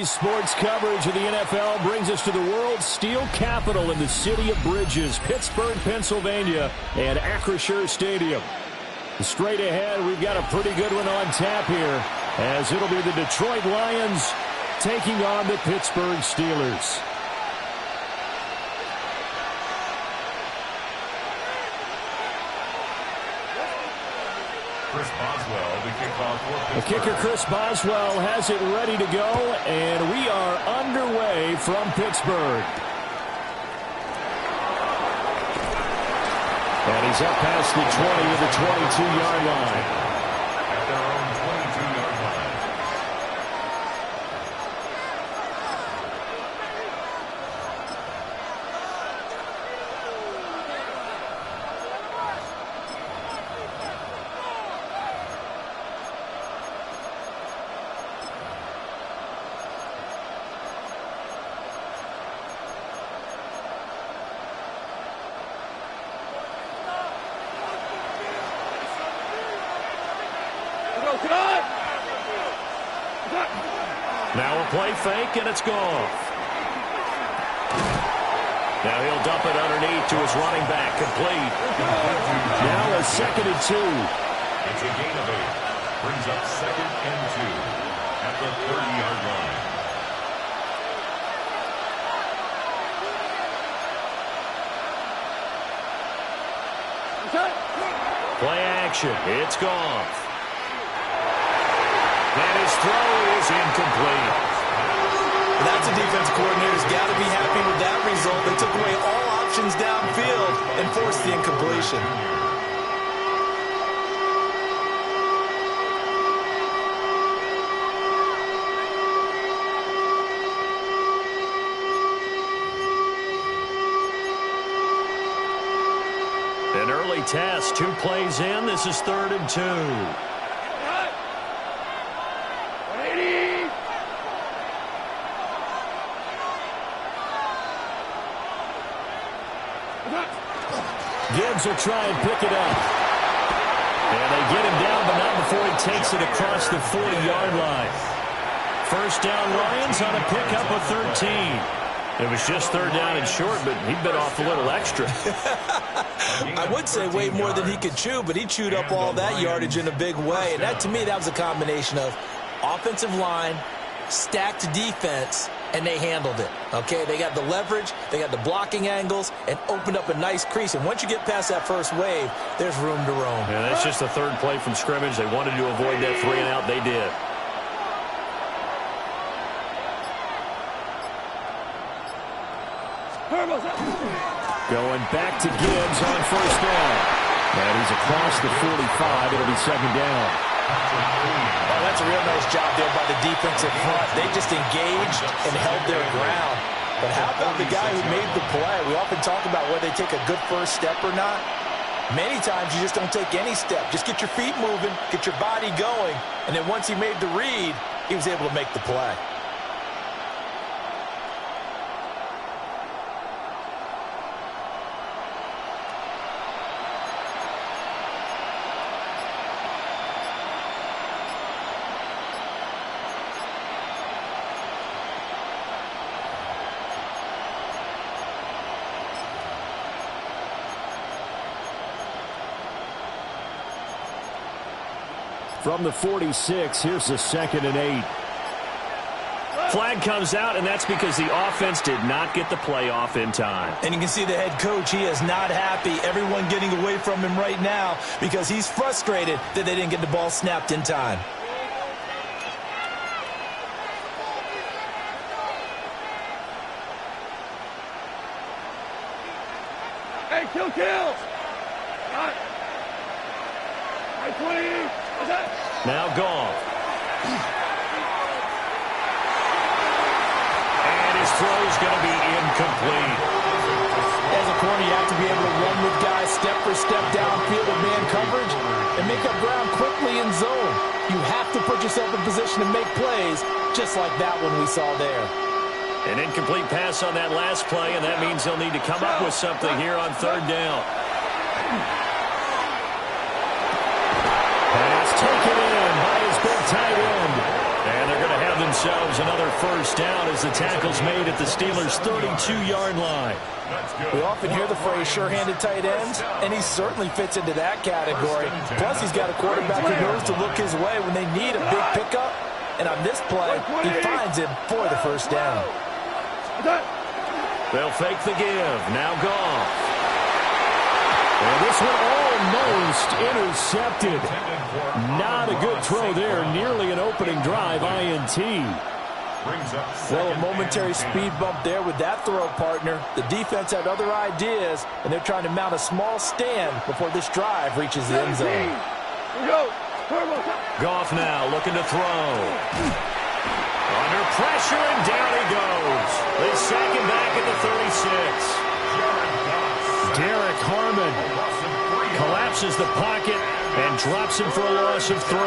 Sports coverage of the NFL brings us to the world's steel capital in the city of Bridges, Pittsburgh, Pennsylvania, and Acrisure Stadium. Straight ahead, we've got a pretty good one on tap here, as it'll be the Detroit Lions taking on the Pittsburgh Steelers. Chris Boswell, the kickoff for The kicker, Chris Boswell, has it ready to go, and we are underway from Pittsburgh. And he's up past the 20 to the 22-yard line. At their own 22-yard line. Now a play fake, and it's gone. Now he'll dump it underneath to his running back, complete. Now a 2nd and 2. It's a gain of 8. Brings up 2nd and 2 at the 30-yard line. Play action. It's gone. And his throw is incomplete. That's a defense coordinator's got to be happy with that result. They took away all options downfield and forced the incompletion. An early test, 2 plays in. This is 3rd and 2. Gibbs will try and pick it up. And they get him down, but not before he takes it across the 40-yard line. First down, Lions on a pickup of 13. It was just 3rd down and short, but he bit off a little extra. I would say way more than he could chew, but he chewed up all that yardage in a big way. And that, to me, that was a combination of offensive line, stacked defense, and they handled it. Okay, they got the leverage, they got the blocking angles, and opened up a nice crease. And once you get past that first wave, there's room to roam. Yeah, that's just the 3rd play from scrimmage. They wanted to avoid that 3 and out. They did. Going back to Gibbs on 1st down. And he's across the 45. It'll be 2nd down. Oh, that's a real nice job there by the defensive front. They just engaged and held their ground. But how about the guy who made the play? We often talk about whether they take a good first step or not. Many times you just don't take any step. Just get your feet moving, get your body going, and then once he made the read, he was able to make the play. From the 46, here's the 2nd and 8. Flag comes out, and that's because the offense did not get the play off in time. And you can see the head coach, he is not happy. Everyone getting away from him right now because he's frustrated that they didn't get the ball snapped in time. Hey, kill! Now gone. And his throw is going to be incomplete. As a corner, you have to be able to run with guys step for step downfield with man coverage and make up ground quickly in zone. You have to put yourself in position to make plays, just like that one we saw there. An incomplete pass on that last play, and that means they'll need to come up with something here on 3rd down. Pass taken in by his big tight end. And they're going to have the themselves another first down as the tackle's made at the Steelers' 32-yard line. We often hear the phrase sure-handed tight ends, and he certainly fits into that category. Plus, he's got a quarterback who knows to look his way when they need a big pickup. And on this play, he finds him for the first down. They'll fake the give. Now Goff. And this one almost intercepted. Not a good throw there. Nearly an opening drive, INT. Well, a momentary speed bump there with that throw, partner. The defense had other ideas, and they're trying to mount a small stand before this drive reaches the end zone. Goff now looking to throw. Under pressure, and down he goes. They sack him back at the 36. Derek Harmon collapses the pocket and drops him for a loss of 3.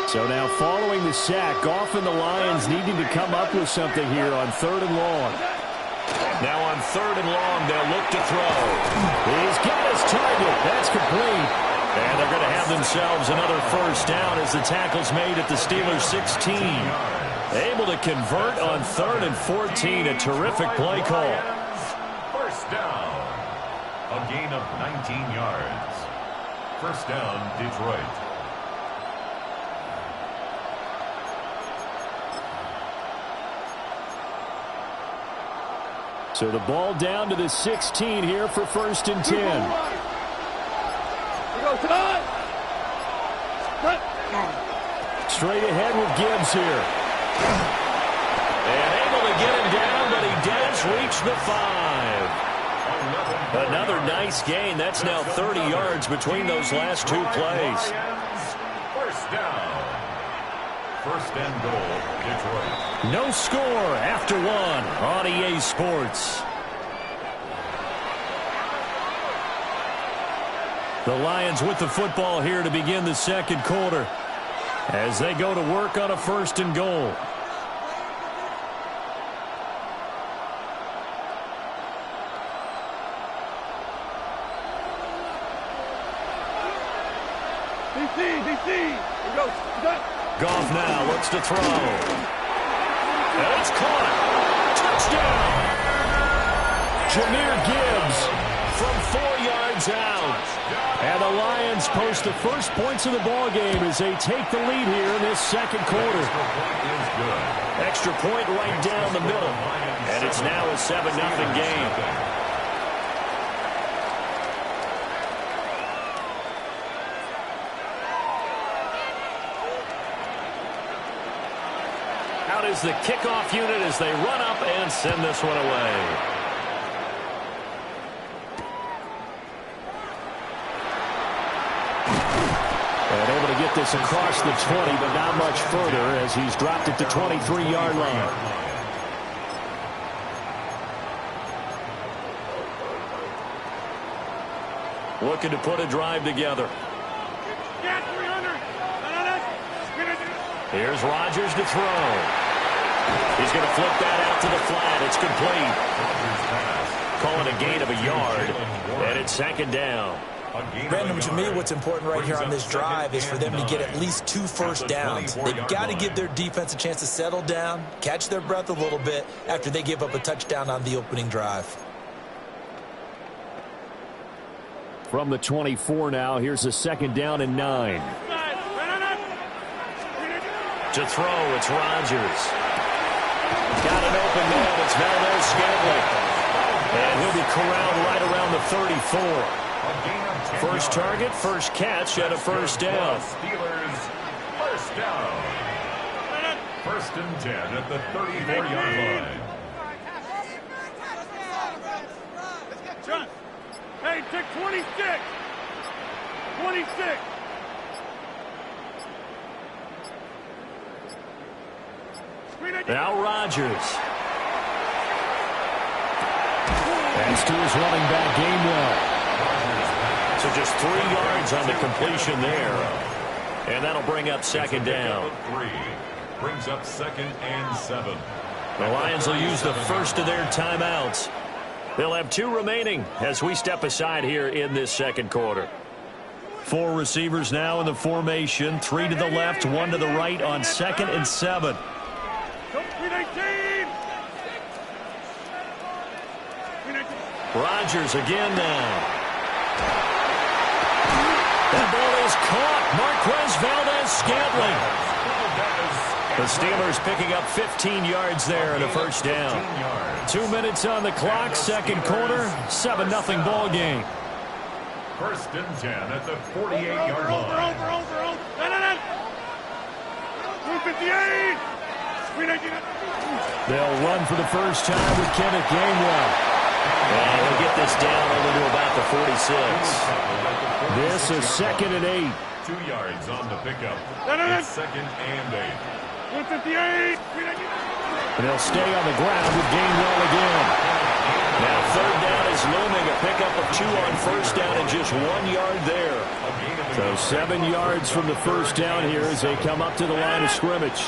So now following the sack, Goff and the Lions needing to come up with something here on 3rd and long. Now on 3rd and long, they'll look to throw. He's got his target. That's complete. And they're going to have themselves another first down as the tackle's made at the Steelers' 16. Able to convert on 3rd and 14. A terrific play call. First down. A gain of 19 yards. First down, Detroit. So the ball down to the 16 here for 1st and 10. Straight ahead with Gibbs here. And able to get him down, but he does reach the 5. Another nice gain. That's now 30 yards between those last 2 plays. First down. 1st and goal, Detroit. No score after 1 on EA Sports. The Lions with the football here to begin the 2nd quarter as they go to work on a 1st and goal. DC. Goff now looks to throw. And it's caught. Touchdown. Jahmyr Gibbs from 4 yards out. And the Lions post the first points of the ball game as they take the lead here in this 2nd quarter. Extra point right down the middle. And it's now a 7-0 game. Out is the kickoff unit as they run up and send this one away. And able to get this across the 20, but not much further as he's dropped it to 23-yard line. Looking to put a drive together. Here's Rodgers to throw. He's going to flip that out to the flat. It's complete. Calling a gain of a yard. And it's 2nd down. Brandon, to me, what's important right here on this drive is for them to get at least 2 first downs. They've got to give their defense a chance to settle down, catch their breath a little bit after they give up a touchdown on the opening drive. From the 24 now, here's a 2nd down and 9. To throw, it's Rodgers. Got an open man. It's Valdez-Scantling. And he'll be corralled right around the 34. First target, first catch, and a first down. Steelers, first down. 1st and 10 at the 34-yard line. Hey, take 26. 26. Now Rodgers. Thanks to his running back Gainwell. So just 3 yards on the completion there. And that'll bring up 2nd down. 3 brings up 2nd and 7. The Lions will use the first of their timeouts. They'll have 2 remaining as we step aside here in this 2nd quarter. Four receivers now in the formation. 3 to the left, 1 to the right on 2nd and 7. Rodgers again now. That ball is caught. Marquez Valdes-Scantling. The Steelers picking up 15 yards there and a first down. 2 minutes on the clock, second quarter, 7-0 ball game. First and 10 at the 48-yard line. Over. 158. They'll run for the first time with Kenneth Gainwell. And he'll get this down only to about the 46. This is 2nd and 8. 2 yards on the pickup. It's 2nd and 8. 158. And they'll stay on the ground with Gainwell again. Now 3rd down is looming. A pickup of 2 on first down and just 1 yard there. So 7 yards from the first down here as they come up to the line of scrimmage.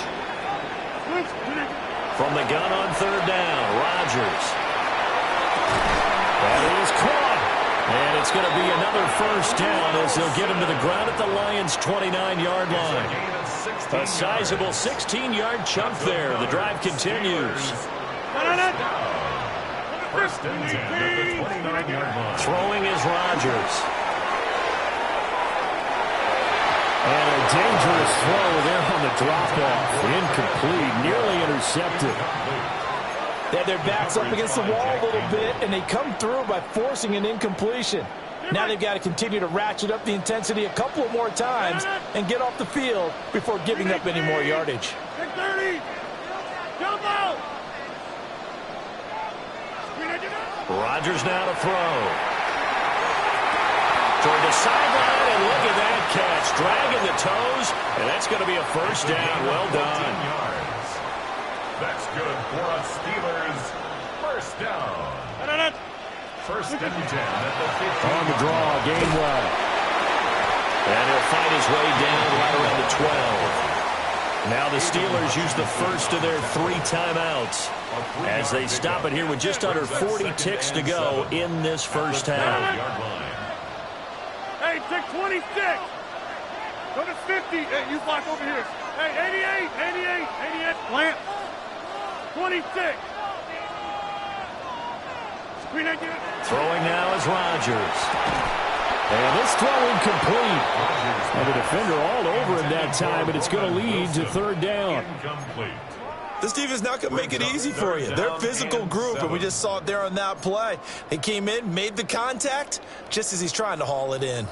From the gun on 3rd down, Rodgers. That is caught. And it's going to be another first down as they'll get him to the ground at the Lions' 29-yard line. A sizable 16-yard chunk there. The drive continues. First and 10 at the 29-yard line. Throwing is Rodgers. And a dangerous throw there on the drop-off. Incomplete, nearly intercepted. They had their backs up against the wall a little bit, and they come through by forcing an incompletion. Now they've got to continue to ratchet up the intensity a couple of more times and get off the field before giving up any more yardage. 30. Jump out. Rodgers now to throw. Toward the sideline, and look at that catch. Dragging the toes, and that's going to be a first down. Well done. Yards. That's good for a Steelers first down. First and 10 at the 15. On the draw, Gainwell. And he'll fight his way down right around the 12. Now the Steelers use the first of their 3 timeouts as they stop it here with just under 40 ticks to go in this first half. Hey, take 26. Go to 50. Hey, you block over here. Hey, 88. Plant. 26. Throwing now is Rodgers. And this throw incomplete. And the defender all over him that time, and it's going to lead to 3rd down. This defense not going to make it easy for you. They're a physical group, and we just saw it there on that play. They came in, made the contact, just as he's trying to haul it in.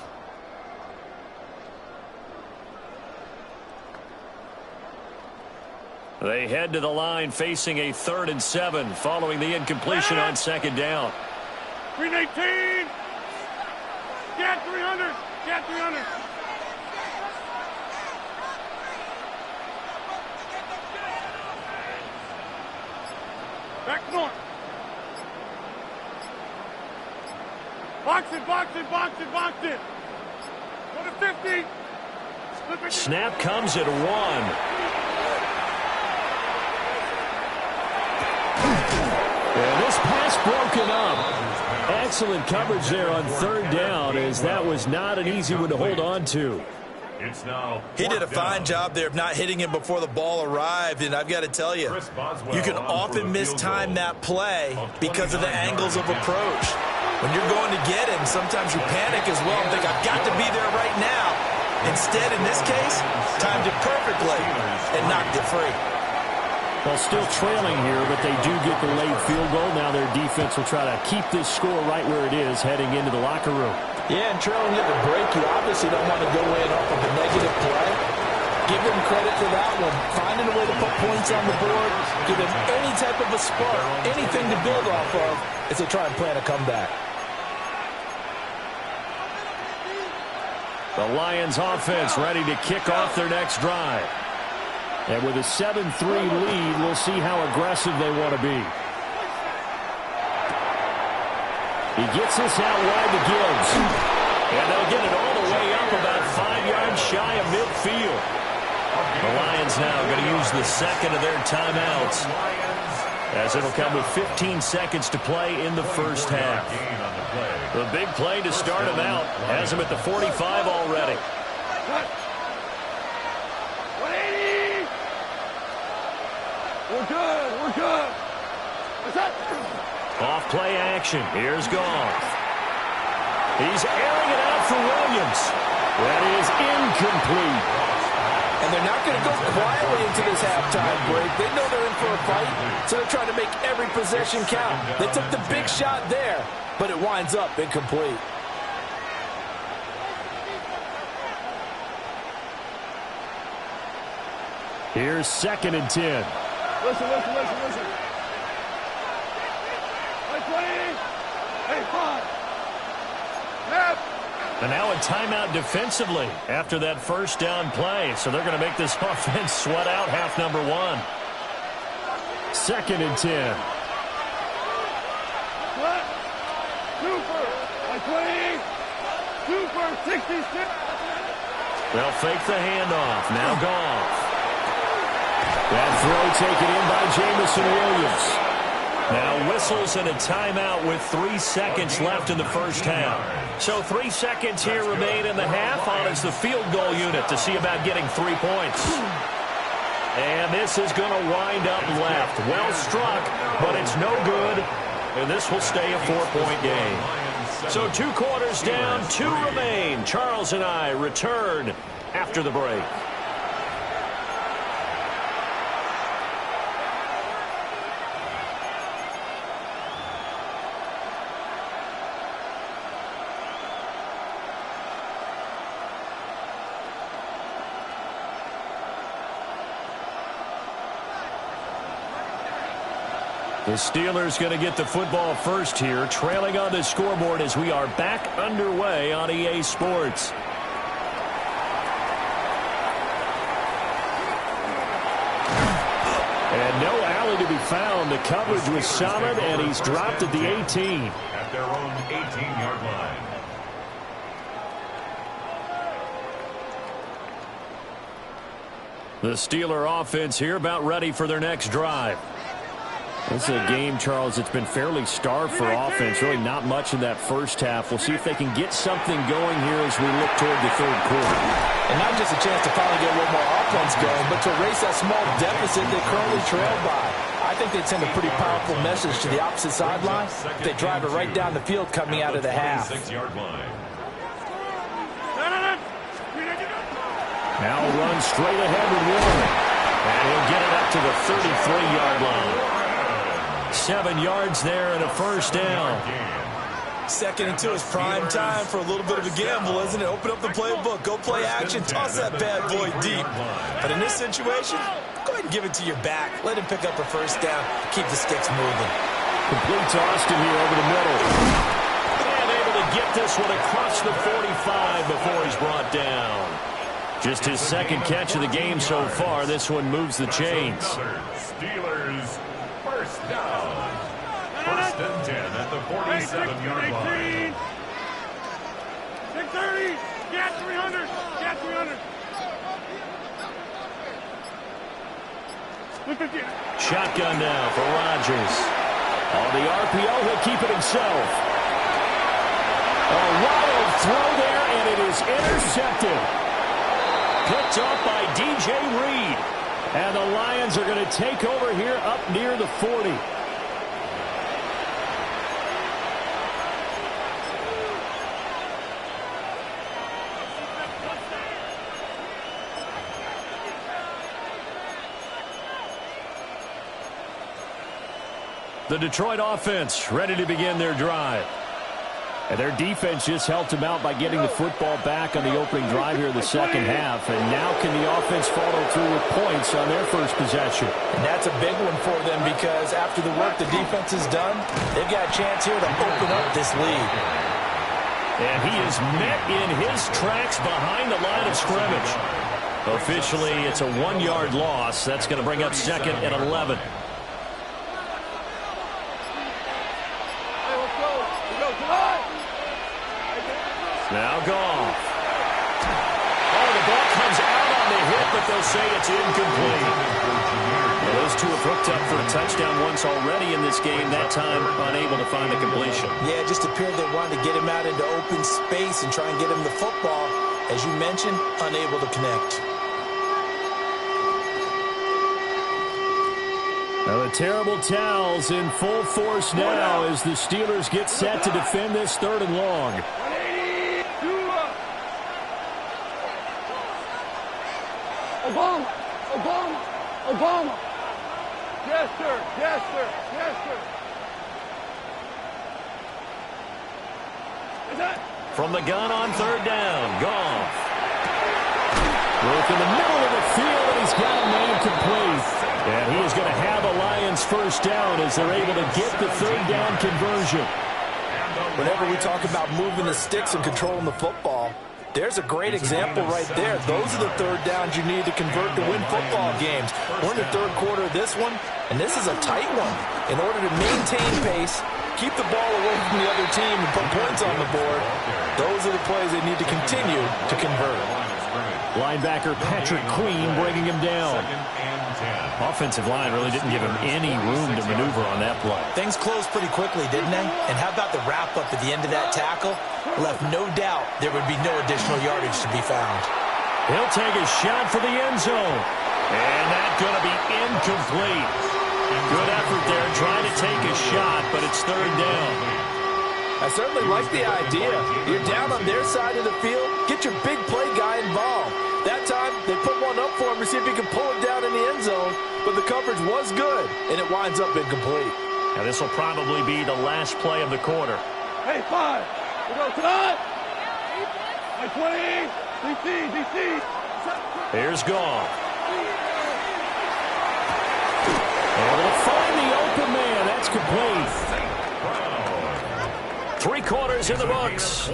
They head to the line facing a 3rd and 7 following the incompletion on 2nd down. 318. Get 300. Get 300. Back north. Box it. Go to 50. Snap comes at 1. And this pass broken up. Excellent coverage there on 3rd down, as that was not an easy one to hold on to. He did a fine job there of not hitting him before the ball arrived, and I've got to tell you, you can often mistime that play because of the angles of approach. When you're going to get him, sometimes you panic as well and think, I've got to be there right now. Instead, in this case, timed it perfectly and knocked it free. Well, still trailing here, but they do get the late field goal. Now their defense will try to keep this score right where it is heading into the locker room. Yeah, and trailing at the break, you obviously don't want to go in off of a negative play. Give them credit for that one. Finding a way to put points on the board, give them any type of a spark, anything to build off of as they try and plan a comeback. The Lions offense ready to kick off their next drive. And with a 7-3 lead, we'll see how aggressive they want to be. He gets this out wide to Gibbs. And they'll get it all the way up about 5 yards shy of midfield. The Lions now going to use the second of their timeouts as it'll come with 15 seconds to play in the first half. The big play to start him out has him at the 45 already. 180. We're good. We're good. What's that? Off play action. Here's Goff. He's airing it out for Williams. That is incomplete. And they're not going to go quietly into this halftime break. They know they're in for a fight, so they're trying to make every possession count. They took the big shot there, but it winds up incomplete. Here's 2nd and 10. Listen. Hey, 5. Left. And now a timeout defensively after that first down play. So they're going to make this offense sweat out half number 1. 2nd and 10. What? Super. 20. Super. 66. They'll fake the handoff. Now Goff. That throw taken in by Jameson Williams. Now whistles and a timeout with 3 seconds left in the first half. So 3 seconds here remain in the half on as the field goal unit to see about getting 3 points. And this is going to wind up left. Well struck, but it's no good. And this will stay a 4-point game. So 2 quarters down, 2 remain. Charles and I return after the break. The Steelers going to get the football first here, trailing on the scoreboard as we are back underway on EA Sports. And no alley to be found. The coverage was solid, and he's dropped at the 18. At their own 18-yard line. The Steeler offense here about ready for their next drive. This is a game, Charles, that's been fairly starved for offense. Really not much in that first half. We'll see if they can get something going here as we look toward the third quarter. And not just a chance to finally get a little more offense going, but to erase that small deficit they currently trailed by. I think they'd send a pretty powerful message to the opposite sideline. They drive it right down the field coming out of the half. Now run straight ahead with Warren. And he'll get it up to the 33-yard line. 7 yards there and a first down. 2nd and 2 is prime time for a little bit of a gamble, isn't it? Open up the playbook, go play action, toss that bad boy deep. But in this situation, go ahead and give it to your back. Let him pick up a first down, keep the sticks moving. Complete toss to here over the middle. And able to get this one across the 45 before he's brought down. Just his 2nd catch of the game so far. This one moves the chains. Steelers first down. 1st and 10 at the 47-yard line. 630. Get 300. Get 300. Shotgun now for Rodgers. On the RPO, he'll keep it himself. A wild throw there, and it is intercepted. Picked off by DJ Reed. And the Lions are going to take over here up near the 40. The Detroit offense ready to begin their drive. And their defense just helped them out by getting the football back on the opening drive here in the second half. And now can the offense follow through with points on their first possession? And that's a big one for them because after the work the defense has done, they've got a chance here to open up this lead. And he is met in his tracks behind the line of scrimmage. Officially, it's a 1-yard loss. That's going to bring up 2nd and 11. Now Goff. Oh, the ball comes out on the hit, but they'll say it's incomplete. Well, Those two have hooked up for a touchdown once already in this game, that time unable to find a completion. Yeah, it just appeared they wanted to get him out into open space and try and get him the football. As you mentioned, unable to connect. Now the terrible towels in full force now as the Steelers get set to defend this 3rd and long. Obama, Obama, Obama. Yes, sir. Yes, sir. Yes, sir. Is that? From the gun on 3rd down, Goff. Work in the middle of the field, and he's got a man complete. And he is going to have a Lions first down as they're able to get the 3rd down conversion. Whenever we talk about moving the sticks and controlling the football, there's a great example right there. Those are the 3rd downs you need to convert to win football games. We're in the 3rd quarter of this one, and this is a tight one. In order to maintain pace, keep the ball away from the other team, and put points on the board, those are the plays they need to continue to convert. Linebacker Patrick Queen bringing him down. Offensive line really didn't give him any room to maneuver on that play. Things closed pretty quickly, didn't they? And how about the wrap-up at the end of that tackle? Left no doubt there would be no additional yardage to be found. He'll take a shot for the end zone. And that's going to be incomplete. Good effort there trying to take a shot, but it's 3rd down. I certainly like the idea. You're down on their side of the field. Get your big play guy involved. That time, they put one up for him to see if he can pull it down in the end zone. But the coverage was good, and it winds up incomplete. Now, this will probably be the last play of the quarter. Hey, 5. We go tonight. Hey, 20. DC. Here's Goff. Able to find the open man. That's complete. 3 quarters in the books.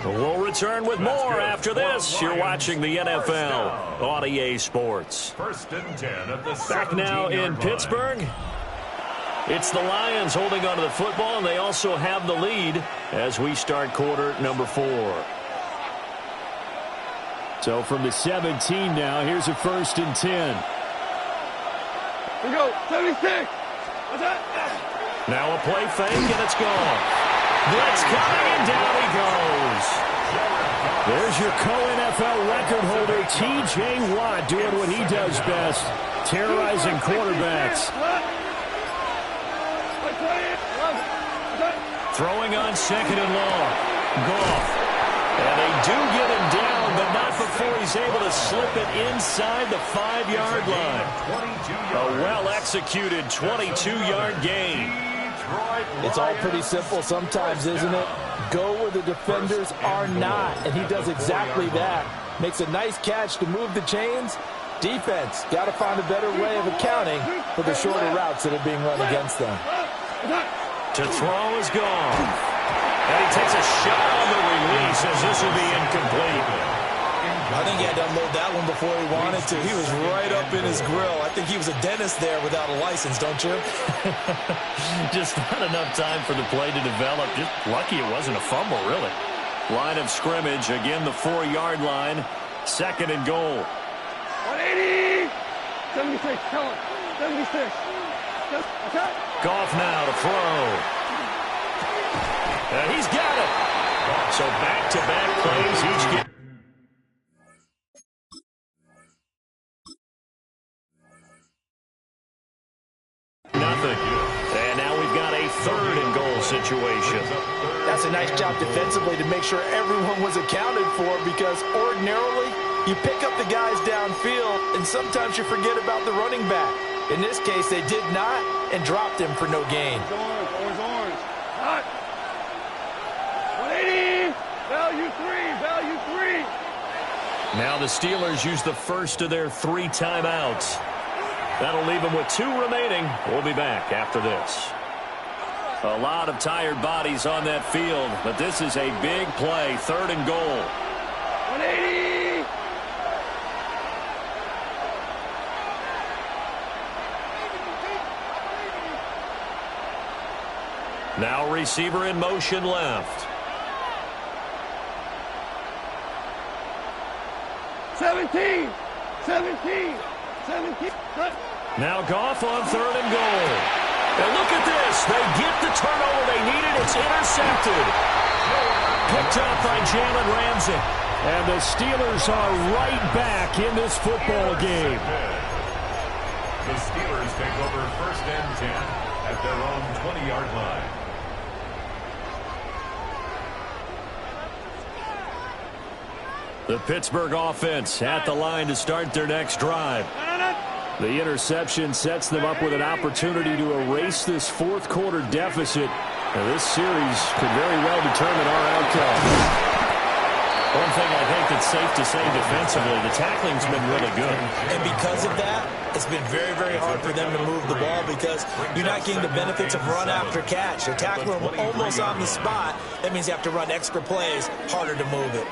We'll return with more after this. You're watching the NFL on EA Sports. 1st and 10 at the Back now in Pittsburgh. It's the Lions holding onto the football, and they also have the lead as we start quarter number 4. So from the 17 now, here's a 1st and 10. We go 76. What's that? Now a play fake, and it's gone. Blitz coming, and down he goes. There's your co-NFL record holder, T.J. Watt, doing what he does best, terrorizing quarterbacks. Throwing on 2nd and long. Goff. And they do get him down, but not before he's able to slip it inside the 5-yard line. A well-executed 22-yard gain. It's all pretty simple sometimes, isn't it? Go where the defenders are not, and he does exactly that. Makes a nice catch to move the chains. Defense, got to find a better way of accounting for the shorter routes that are being run against them. To throw is gone. And he takes a shot on the release as this will be incomplete. I think he had to unload that one before he wanted to. He was right up in his grill. I think he was a dentist there without a license, don't you? Just not enough time for the play to develop. Just lucky it wasn't a fumble, really. Line of scrimmage, again the 4-yard line. 2nd and goal. 180. 76. Tell him. 76. Okay. Goff now to throw. And he's got it. So back-to-back plays each get. Nothing. And now we've got a 3rd and goal situation. That's a nice job defensively to make sure everyone was accounted for, because ordinarily you pick up the guys downfield and sometimes you forget about the running back. In this case, they did not and dropped him for no gain. Orange. Hot. 180. Value 3. Now the Steelers use the first of their 3 timeouts. That'll leave them with 2 remaining. We'll be back after this. A lot of tired bodies on that field, but this is a big play. 3rd and goal. 180. Now receiver in motion left. 17. Now Goff on 3rd and goal. And look at this. They get the turnover they needed. It's intercepted. Picked up by Jalen Ramsey. And the Steelers are right back in this football game. The Steelers take over 1st and 10 at their own 20-yard line. The Pittsburgh offense at the line to start their next drive. The interception sets them up with an opportunity to erase this 4th quarter deficit. Now, this series could very well determine our outcome. One thing I think that's safe to say defensively, the tackling's been really good. And because of that, it's been very, very hard for them to move the ball because you're not getting the benefits of run after catch. They're tackling them almost on the spot. That means you have to run extra plays, harder to move it.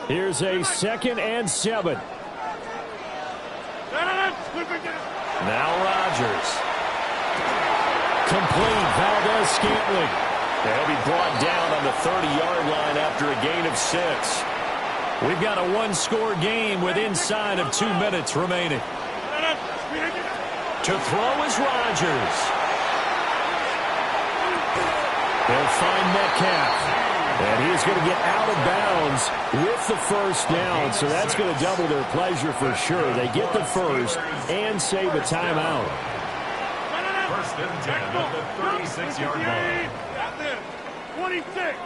Here's a 2nd and 7. Now Rodgers. Complete. Valdez-Scantling. They'll be brought down on the 30-yard line after a gain of 6. We've got a 1-score game with inside of 2 minutes remaining. To throw is Rodgers. They'll find Metcalf. And he is going to get out of bounds with the 1st down, so that's going to double their pleasure for sure. They get the 1st and save a timeout. 1st and 10 at the 36-yard line. 26.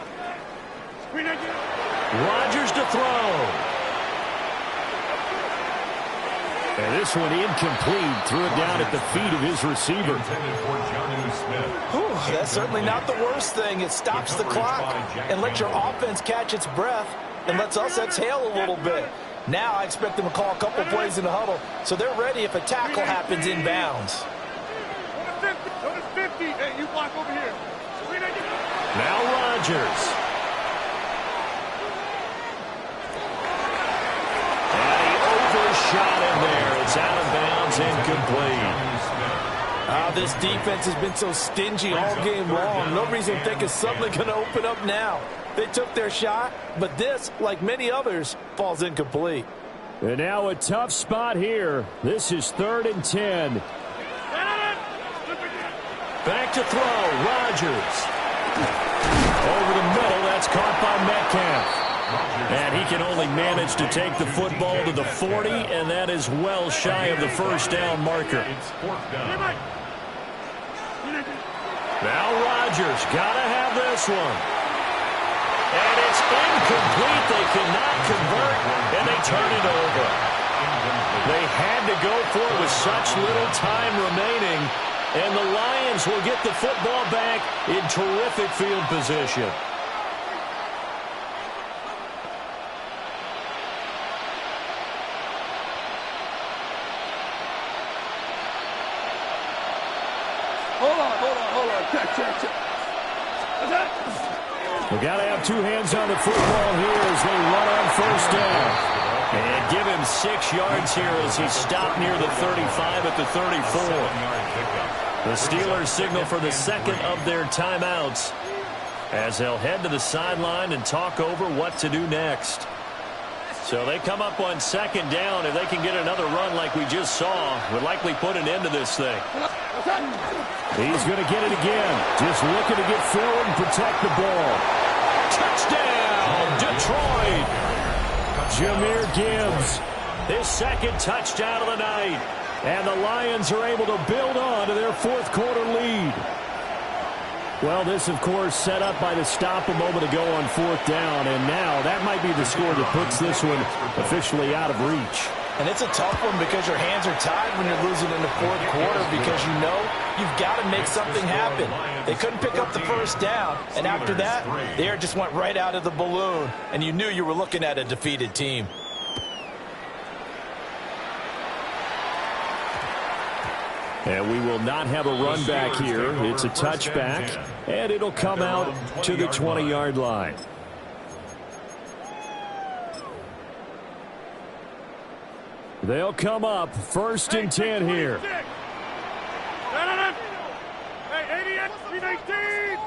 Rodgers to throw. And this one incomplete. Threw it down at the feet of his receiver. Whew, that's certainly not the worst thing. It stops the clock and lets your offense catch its breath and lets us exhale a little bit. Now I expect them to call a couple plays in the huddle so they're ready if a tackle happens inbounds. Go to 50. Hey, you block over here. Now Rodgers. And he overshot him there. It's out of bounds, incomplete. This defense has been so stingy all game long. No reason to think it's suddenly going to open up now. They took their shot, but this, like many others, falls incomplete. And now a tough spot here. This is 3rd and 10. Back to throw. Rodgers. Over the middle. That's caught by Metcalf. And he can only manage to take the football to the 40, and that is well shy of the 1st down marker. Now Rodgers got to have this one. And it's incomplete. They cannot convert, and they turn it over. They had to go for it with such little time remaining, and the Lions will get the football back in terrific field position. Hold on. Check. We've got to have 2 hands on the football here as they run on 1st down. And give him 6 yards here as he stopped near the 35 at the 34. The Steelers signal for the 2nd of their timeouts as they'll head to the sideline and talk over what to do next. So they come up on 2nd down. If they can get another run like we just saw, would likely put an end to this thing. He's going to get it again. Just looking to get forward and protect the ball. Touchdown, Detroit. Jahmyr Gibbs, his 2nd touchdown of the night. And the Lions are able to build on to their 4th quarter lead. Well, this, of course, set up by the stop a moment ago on 4th down. And now that might be the score that puts this one officially out of reach. And it's a tough one because your hands are tied when you're losing in the 4th quarter because you know you've got to make something happen. They couldn't pick up the 1st down, and after that, the air just went right out of the balloon, and you knew you were looking at a defeated team. And we will not have a run back here. It's a touchback, and it'll come out to the 20-yard line. They'll come up 1st and 10 here. Hey, 88, 319.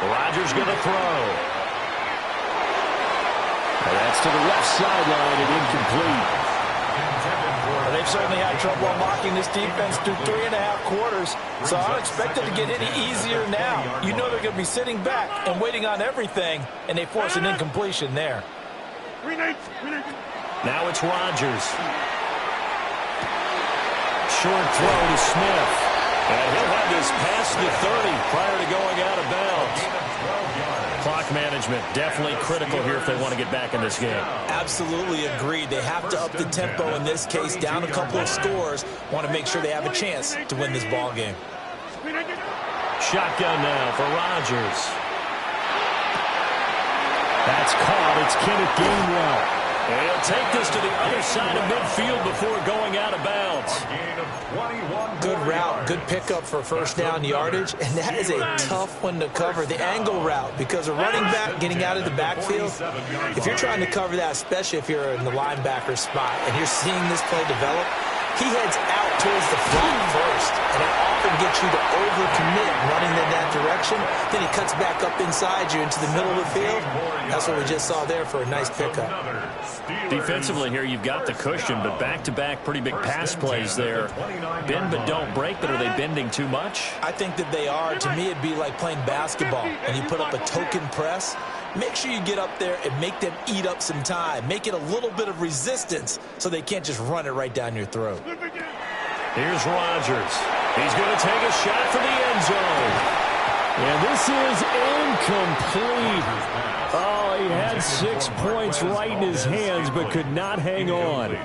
Rodgers going to throw. And that That's to the left sideline and incomplete. They've certainly had trouble unlocking this defense through 3.5 quarters, so I don't expect it to get any easier now. You know they're going to be sitting back and waiting on everything, and they force an incompletion there. Now it's Rodgers. Short throw to Smith. And he'll have this past the 30 prior to going out of bounds. Clock management definitely critical here if they want to get back in this game. Absolutely agreed. They have to up the tempo in this case, down a couple of scores. Want to make sure they have a chance to win this ball game. Shotgun now for Rodgers. That's caught. It's Kenneth Gainwell. And he'll take this to the other side of midfield before going out of bounds. Good route, good pickup for first down yardage, and that is a tough one to cover, the angle route, because a running back getting out of the backfield, if you're trying to cover that, especially if you're in the linebacker spot, and you're seeing this play develop, he heads out towards the flat first, and it often gets you to overcommit running in that direction. Then he cuts back up inside you into the middle of the field. That's what we just saw there for a nice pickup. Defensively here, you've got the cushion, but back-to-back pretty big pass plays there. Bend but don't break, but are they bending too much? I think that they are. To me, it'd be like playing basketball, and you put up a token press. Make sure you get up there and make them eat up some time. Make it a little bit of resistance so they can't just run it right down your throat. Here's Rodgers. He's going to take a shot for the end zone. And this is incomplete. Oh, he had 6 points right in his hands but could not hang on.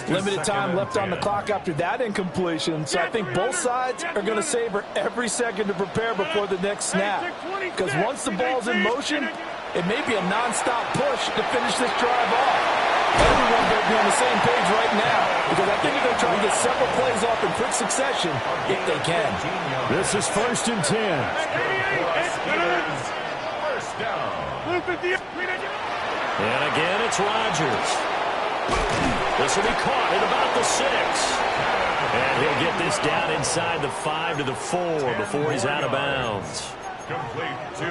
Limited time left on the clock after that incompletion, so I think both sides are going to savor every second to prepare before the next snap. Because once the ball's in motion, it may be a nonstop push to finish this drive off. Everyone better be on the same page right now, because I think they're going to try to get several plays off in quick succession if they can. This is 1st and 10. And again, it's Rodgers. This will be caught at about the 6. And he'll get this down inside the 5 to the 4 before he's out of bounds.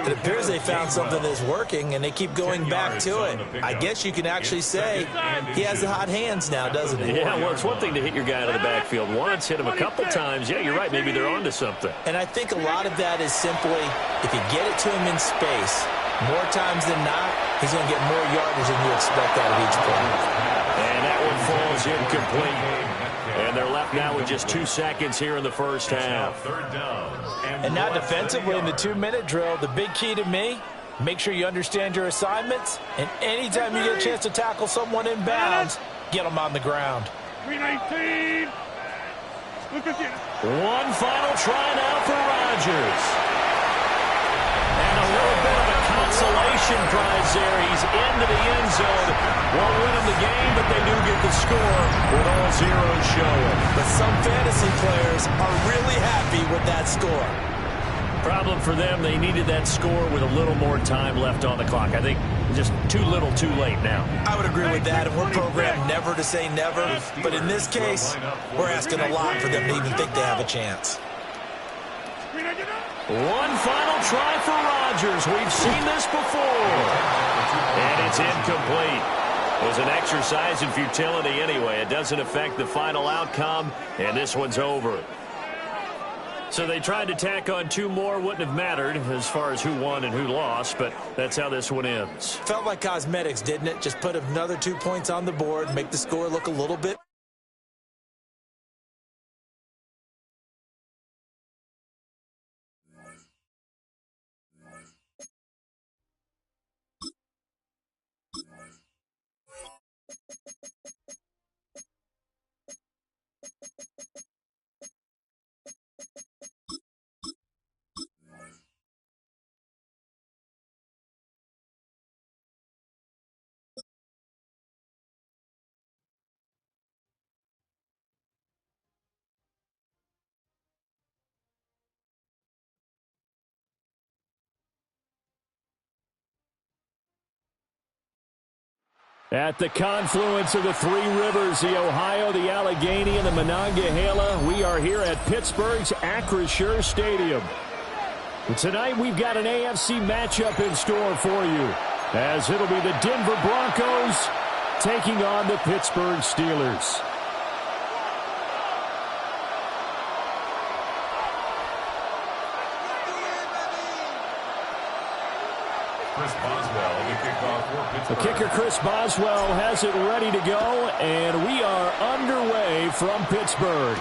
It appears they found something that's working, and they keep going back to it. I guess you can actually say he has the hot hands now, doesn't he? Yeah, well, it's one thing to hit your guy out of the backfield once, hit him a couple times. Yeah, you're right. Maybe they're onto something. And I think a lot of that is simply if you get it to him in space, more times than not, he's going to get more yardage than you expect out of each play. And that one falls incomplete. And they're left now with just 2 seconds here in the first half. And now defensively in the 2-minute drill, the big key to me, make sure you understand your assignments, and anytime you get a chance to tackle someone in bounds, get them on the ground. 319. One final try now for Rodgers. And a little bit of a consolation prize there. He's into the end zone. Won't win him the game, but they do get the score with all zeros showing. But some fantasy players are really happy with that score. Problem for them, they needed that score with a little more time left on the clock. I think just too little too late now. I would agree with that, and we're programmed never to say never. But in this case, we're asking a lot for them to even think they have a chance. One final try for Rodgers. We've seen this before. And it's incomplete. It was an exercise in futility anyway. It doesn't affect the final outcome, and this one's over. So they tried to tack on 2 more. Wouldn't have mattered as far as who won and who lost, but that's how this one ends. Felt like cosmetics, didn't it? Just put another 2 points on the board, make the score look a little bit. At the confluence of the 3 rivers, the Ohio, the Allegheny, and the Monongahela, we are here at Pittsburgh's Acrisure Stadium. And tonight we've got an AFC matchup in store for you. as it'll be the Denver Broncos taking on the Pittsburgh Steelers. Chris Boswell, the kickoff for The Pittsburgh. kicker, Chris Boswell, has it ready to go, and we are underway from Pittsburgh.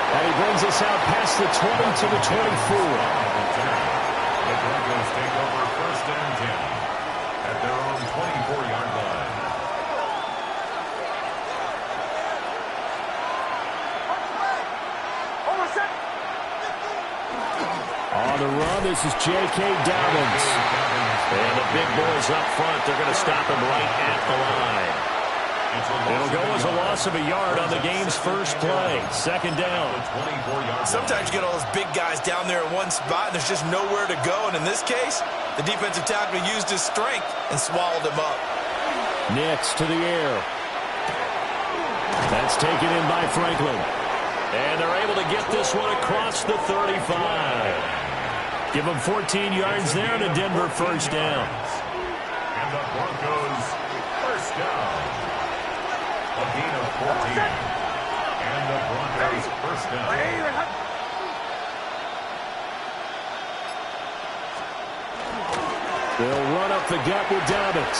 And he brings us out past the 20 to the 24. The Broncos take over 1st and 10 at their own 24-yard line. On the run, this is J.K. Dobbins. And the big boys up front, they're going to stop him right at the line. It'll go as a loss of a yard on the game's first play. 2nd down. Sometimes you get all those big guys down there in one spot, and there's just nowhere to go. And in this case, the defensive tackle used his strength and swallowed him up. Nix to the air. That's taken in by Franklin. And they're able to get this one across the 35. Give them 14 yards there and a Denver 1st down. And the Broncos 1st down. A gain of 14. And the Broncos 1st down. They'll run up the gut with Dobbins.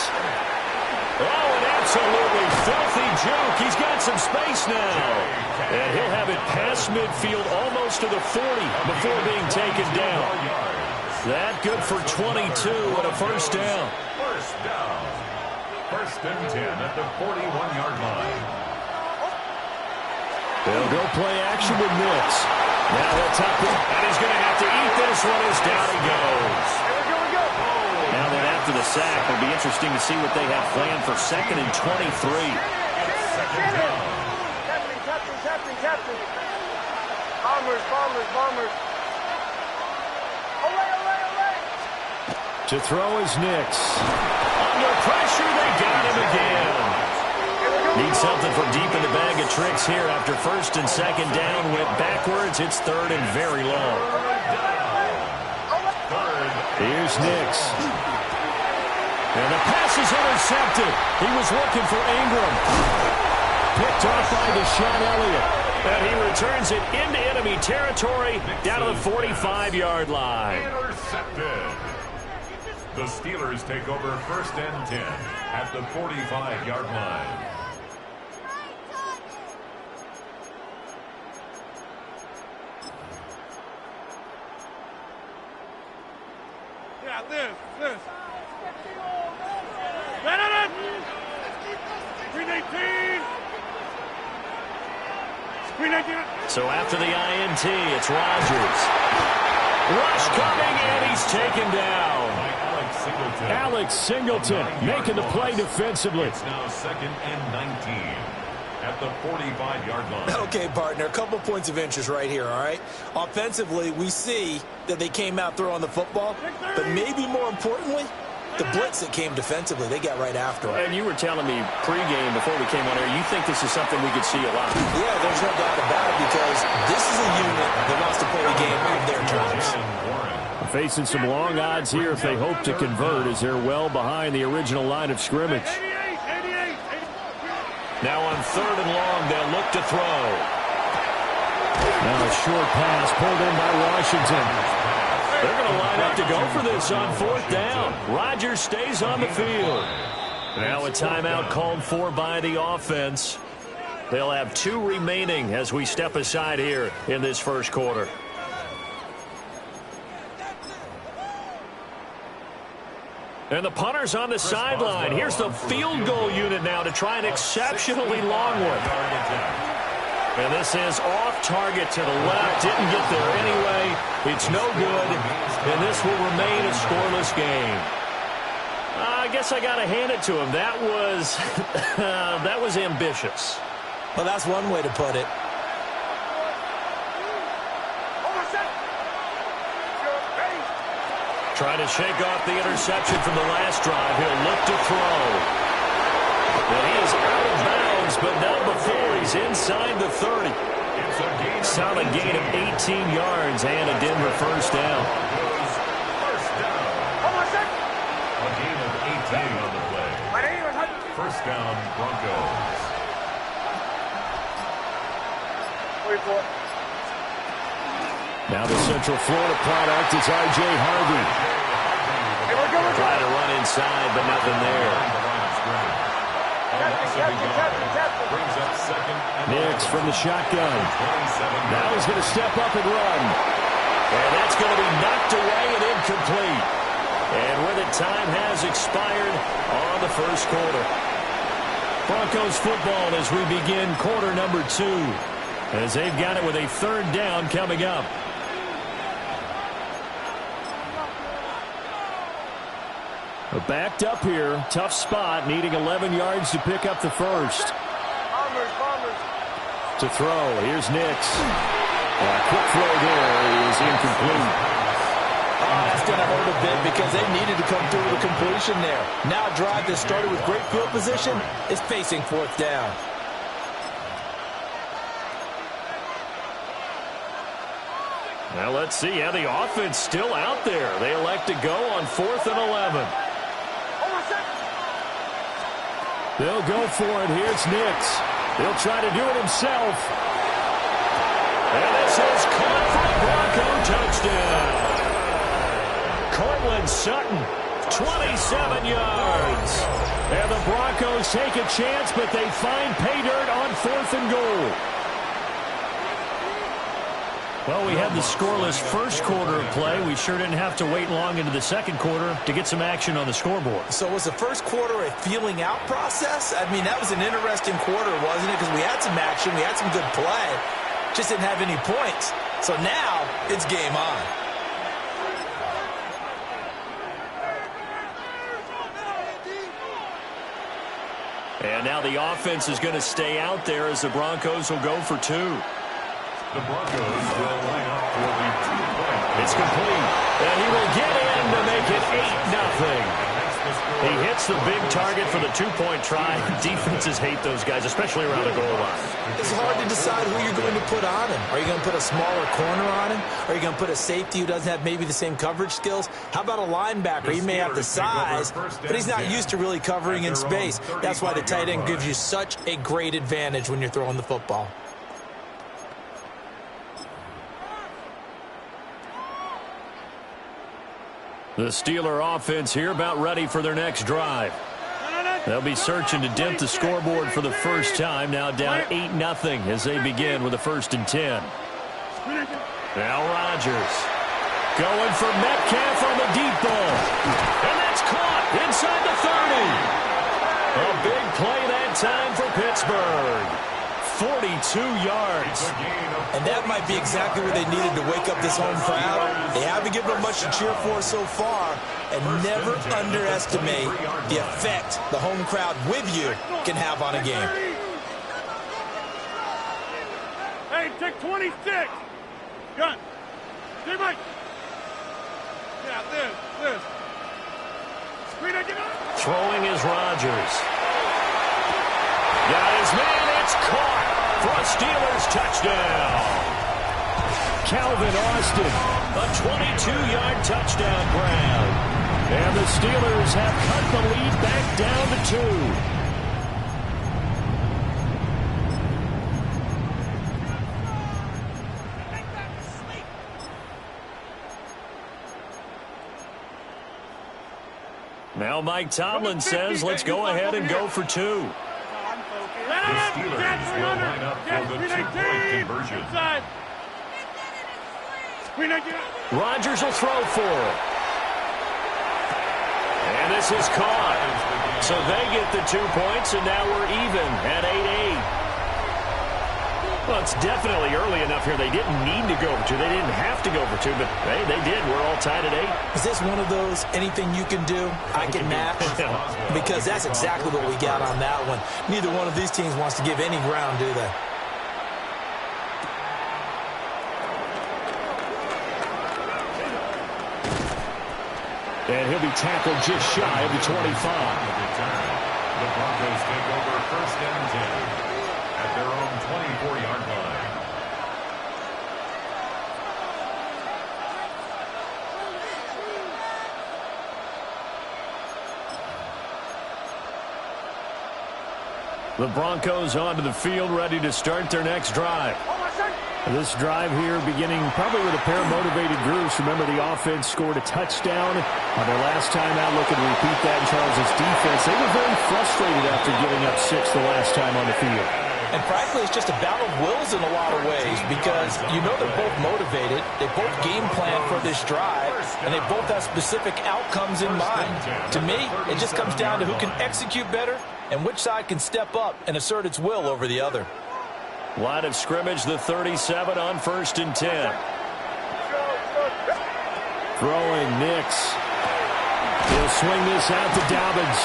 Oh, an absolutely filthy juke. He's got some space now. And he'll have it past midfield almost to the 40 before being taken down. That good for 22 and a 1st down. 1st down. 1st and 10 at the 41-yard line. They'll go play action with Nix. Now they'll tuck it. And he's going to have to eat this one as down he goes. Now that after the sack, it'll be interesting to see what they have planned for 2nd and 23. 2nd down. Captain. Bombers. To throw is Nix. Under pressure, they got him again. Need something from deep in the bag of tricks here after 1st and 2nd down. Went backwards. It's 3rd and very long. Here's Nix. And the pass is intercepted. He was looking for Ingram. Picked off by Deshaun Elliott. And he returns it into enemy territory down to the 45-yard line. Intercepted. The Steelers take over 1st and 10 at the 45-yard line. Yeah, this. Green 18. So after the INT, it's Rodgers. Rush coming, and he's taken down. Alex Singleton making the play defensively. It's now 2nd and 19 at the 45-yard line. Okay, partner, a couple points of interest right here, all right? Offensively, we see that they came out throwing the football, but maybe more importantly, the blitz that came defensively, they got right after it. And you were telling me pregame before we came on air, you think this is something we could see a lot. Yeah, there's no doubt about it because this is a unit that wants to play the game on their terms. Facing some long odds here if they hope to convert as they're well behind the original line of scrimmage. 88. Now on 3rd and long, they'll look to throw. Now a short pass pulled in by Washington. They're going to line up to go for this on 4th down. Rodgers stays on the field. Now a timeout called for by the offense. They'll have 2 remaining as we step aside here in this 1st quarter. And the punter's on the sideline. Here's the field goal unit now to try an exceptionally long one. And this is off target to the left. Didn't get there anyway. It's no good. And this will remain a scoreless game. I guess I got to hand it to him. That was ambitious. Well, that's one way to put it. Trying to shake off the interception from the last drive. He'll look to throw. And he is out of bounds, but not before he's inside the 30. Solid gain of 18 yards and a Denver 1st down. Central Florida product is R.J. Harvey. Trying to run inside, but nothing there. Nix from the shotgun. Now he's going to step up and run. And that's going to be knocked away and incomplete. And with it, time has expired on the first quarter. Broncos football as we begin quarter number 2. As they've got it with a third down coming up. Backed up here. Tough spot. Needing 11 yards to pick up the first. To throw. Here's Nix. Quick throw there is incomplete. That's going to hurt a bit because they needed to come through with a completion there. Now a drive that started with great field position is facing fourth down. Now let's see how the offense still out there. They elect to go on 4th and 11. They'll go for it. Here's Nix. He'll try to do it himself. And this is caught for a Bronco touchdown. Cortland Sutton, 27 yards. And the Broncos take a chance, but they find pay dirt on 4th and goal. Well, we had the scoreless first quarter of play. We sure didn't have to wait long into the second quarter to get some action on the scoreboard. So was the first quarter a feeling out process? I mean, that was an interesting quarter, wasn't it? Because we had some action, we had some good play, just didn't have any points. So now it's game on. And now the offense is going to stay out there as the Broncos will go for 2. The Broncos will line up for the 2-point. It's complete. And he will get in to make it 8-0. He hits the big target for the 2-point try. Defenses hate those guys, especially around the goal line. It's hard to decide who you're going to put on him. Are you going to put a smaller corner on him? Are you going to put a safety who doesn't have maybe the same coverage skills? How about a linebacker? He may have the size, but he's not used to really covering in space. That's why the tight end gives you such a great advantage when you're throwing the football. The Steeler offense here about ready for their next drive. They'll be searching to dent the scoreboard for the first time. Now down 8-0 as they begin with a 1st and 10. Now Rodgers going for Metcalf on the deep ball. And that's caught inside the 30. A big play that time for Pittsburgh. 42 yards. And that might be exactly what they needed to wake up this home crowd. They haven't given them much to cheer for so far. And never underestimate the effect the home crowd with you can have on a game. Hey, take 26. Gun. Stay right. Yeah, this. Screen it, get up. Throwing is Rodgers. Got his man. It's caught for a Steelers touchdown. Calvin Austin, a 22-yard touchdown grab. And the Steelers have cut the lead back down to 2. Now Mike Tomlin says, let's go ahead and go for 2. The Steelers will line up for the 2-point conversion. Rodgers will throw for it. And this is caught. So they get the 2 points, and now we're even at 8-8. Well, it's definitely early enough here. They didn't need to go for 2. They didn't have to go for 2, but hey, they did. We're all tied at 8. Is this one of those anything you can do, I can match? Because that's exactly what we got on that one. Neither one of these teams wants to give any ground, do they? And he'll be tackled just shy of the 25. The Broncos take over 1st and 10 at their own 24-yard line. The Broncos onto the field, ready to start their next drive. This drive here beginning probably with a pair of motivated groups. Remember, the offense scored a touchdown on their last time out. Looking to repeat that in Charles' defense. They were very frustrated after giving up 6 the last time on the field. And frankly, it's just a battle of wills in a lot of ways because you know they're both motivated. They both game plan for this drive, and they both have specific outcomes in mind. To me, it just comes down to who can execute better and which side can step up and assert its will over the other. Line of scrimmage, the 37 on 1st and 10. Throwing Nix. He'll swing this out to Dobbins.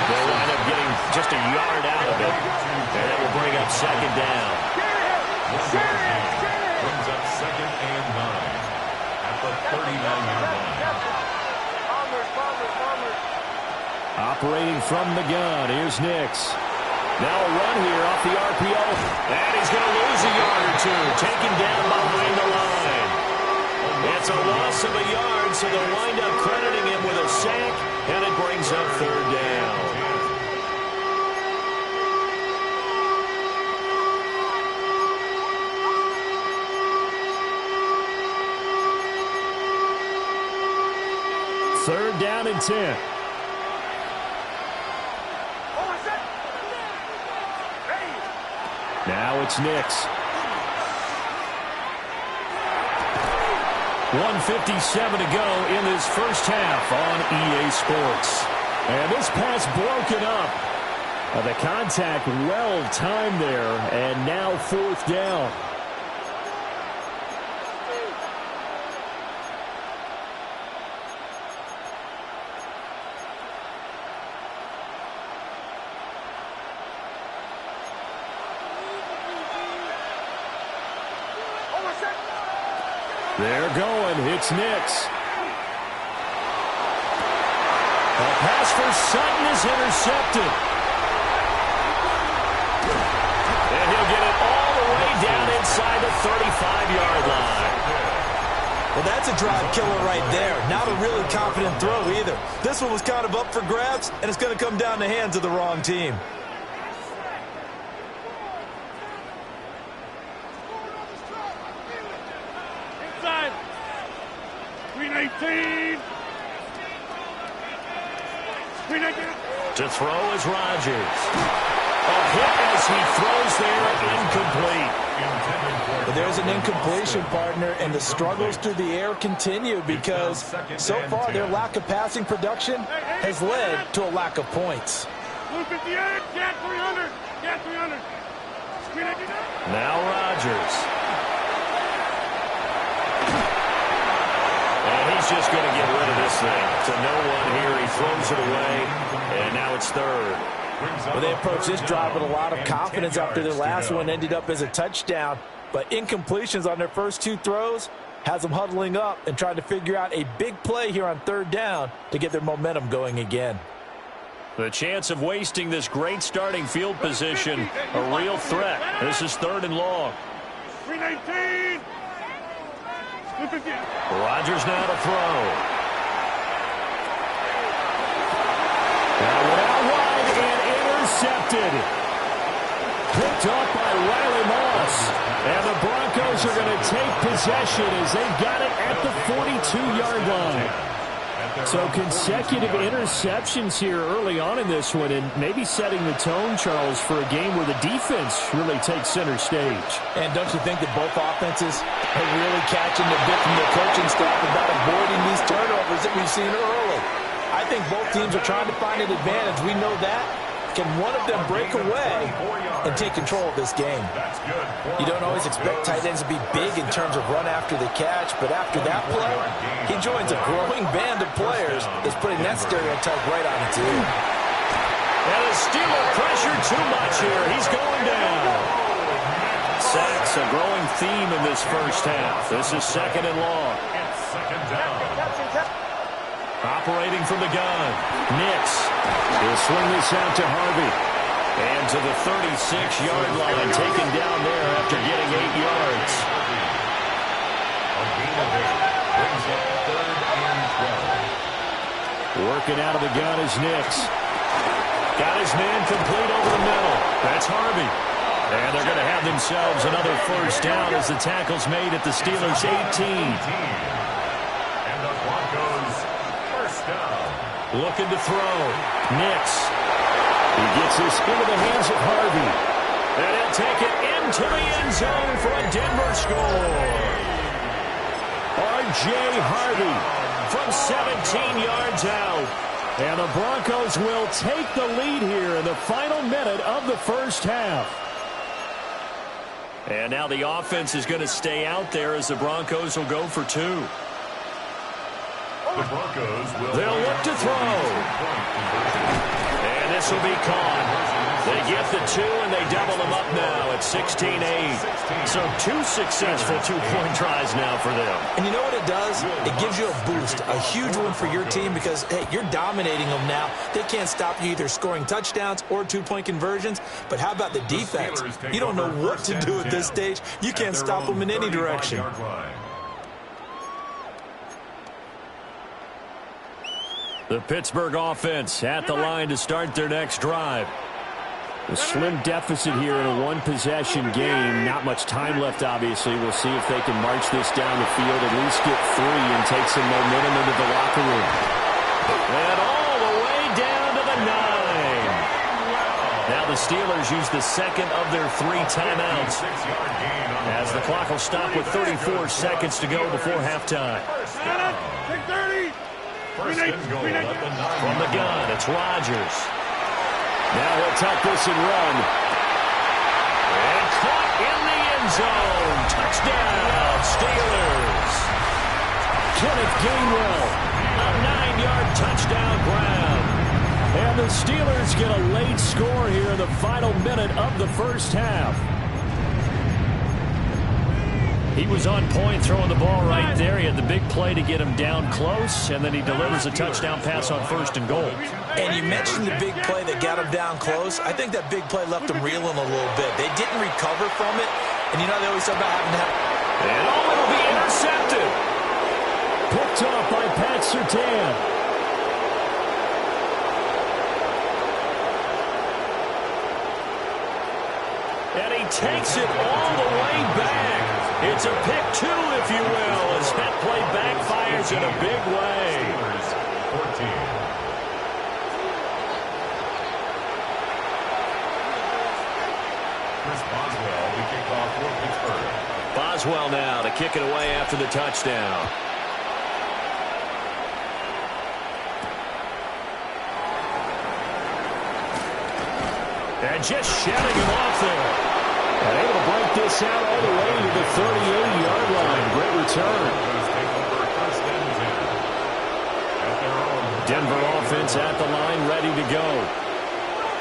They'll wind up getting just a yard out of it. And that will bring up 2nd down. Brings up 2nd and 9 at the 39-yard line. Operating from the gun, here's Nix. Now a run here off the RPO. And he's going to lose a yard or two. Taken down behind the line. It's a loss of a yard, so they'll wind up crediting him with a sack, and it brings up 3rd down. Third down and 10. Now it's Nix. 1:57 to go in this first half on EA Sports. And this pass broken up. The contact well timed there, and now 4th down. They're going. It's Nix. A pass for Sutton is intercepted. And he'll get it all the way down inside the 35-yard line. Well, that's a drive killer right there. Not a really confident throw either. This one was kind of up for grabs, and it's going to come down the hands of the wrong team. To throw is Rodgers. A hit as he throws there, incomplete. But there's an incompletion, partner, and the struggles through the air continue because so far their lack of passing production has led to a lack of points. Now Rodgers. And he's just going to get rid of this thing. To no one here. He throws it away, and now it's 3rd. Well, they approached this drive with a lot of confidence after their last one ended up as a touchdown. But incompletions on their first 2 throws has them huddling up and trying to figure out a big play here on 3rd down to get their momentum going again. The chance of wasting this great starting field position, a real threat. This is 3rd and long. 319. Rodgers now to throw. Now out wide and intercepted. Picked up by Riley Moss. And the Broncos are going to take possession as they've got it at the 42-yard line. So consecutive interceptions here early on in this one, and maybe setting the tone, Charles, for a game where the defense really takes center stage. And don't you think that both offenses are really catching the bit from the coaching staff about avoiding these turnovers that we've seen early? I think both teams are trying to find an advantage. We know that. Can one of them break away and take control of this game? You don't always expect tight ends to be big in terms of run after the catch, but after that play, he joins a growing band of players that's putting that stereotype right on its ear. And the Steeler pressure too much here. He's going down. Sacks a growing theme in this first half. This is 2nd and long. Operating from the gun. Nix. He'll swing this out to Harvey. And to the 36-yard line, taken down there after getting 8 yards. Working out of the gun is Nix. Got his man complete over the middle. That's Harvey. And they're going to have themselves another first down as the tackle's made at the Steelers' 18. And the Broncos first down. Looking to throw. Nix. He gets this into the hands of Harvey. And he'll take it into the end zone for a Denver score. R.J. Harvey from 17 yards out. And the Broncos will take the lead here in the final minute of the first half. And now the offense is going to stay out there as the Broncos will go for 2. The Broncos will They'll look to throw. And this will be caught. They get the 2, and they double them up now at 16-8. So 2 successful two-point tries now for them. And you know what it does? It gives you a boost, a huge one for your team because, hey, you're dominating them now. They can't stop you either scoring touchdowns or two-point conversions. But how about the defense? You don't know what to do at this stage. You can't stop them in any direction. The Pittsburgh offense at the line to start their next drive. A slim deficit here in a one-possession game. Not much time left, obviously. We'll see if they can march this down the field, at least get 3 and take some momentum into the locker room. And all the way down to the 9. Now the Steelers use the second of their 3 timeouts as the clock will stop with 34 seconds to go before halftime. First and goal at the 9. From the gun, it's Rodgers. Now he'll tuck this and run. And caught in the end zone. Touchdown, Steelers. Kenneth Gainwell, a 9-yard touchdown grab. And the Steelers get a late score here in the final minute of the first half. He was on point throwing the ball right there. He had the big play to get him down close, and then he delivers a touchdown pass on first and goal. And you mentioned the big play that got him down close. I think that big play left him reeling a little bit. They didn't recover from it, and you know they always talk about having to have... And it'll be intercepted. Picked off by Pat Surtain. And he takes it all the way back. It's a pick 2, if you will, as that play backfires in a big way. Steelers 14. Chris Boswell to kick off for Pittsburgh. Boswell now to kick it away after the touchdown. And just shutting him off there. And able to break this out all the way to the 38-yard line. Great return. Denver offense at the line, ready to go.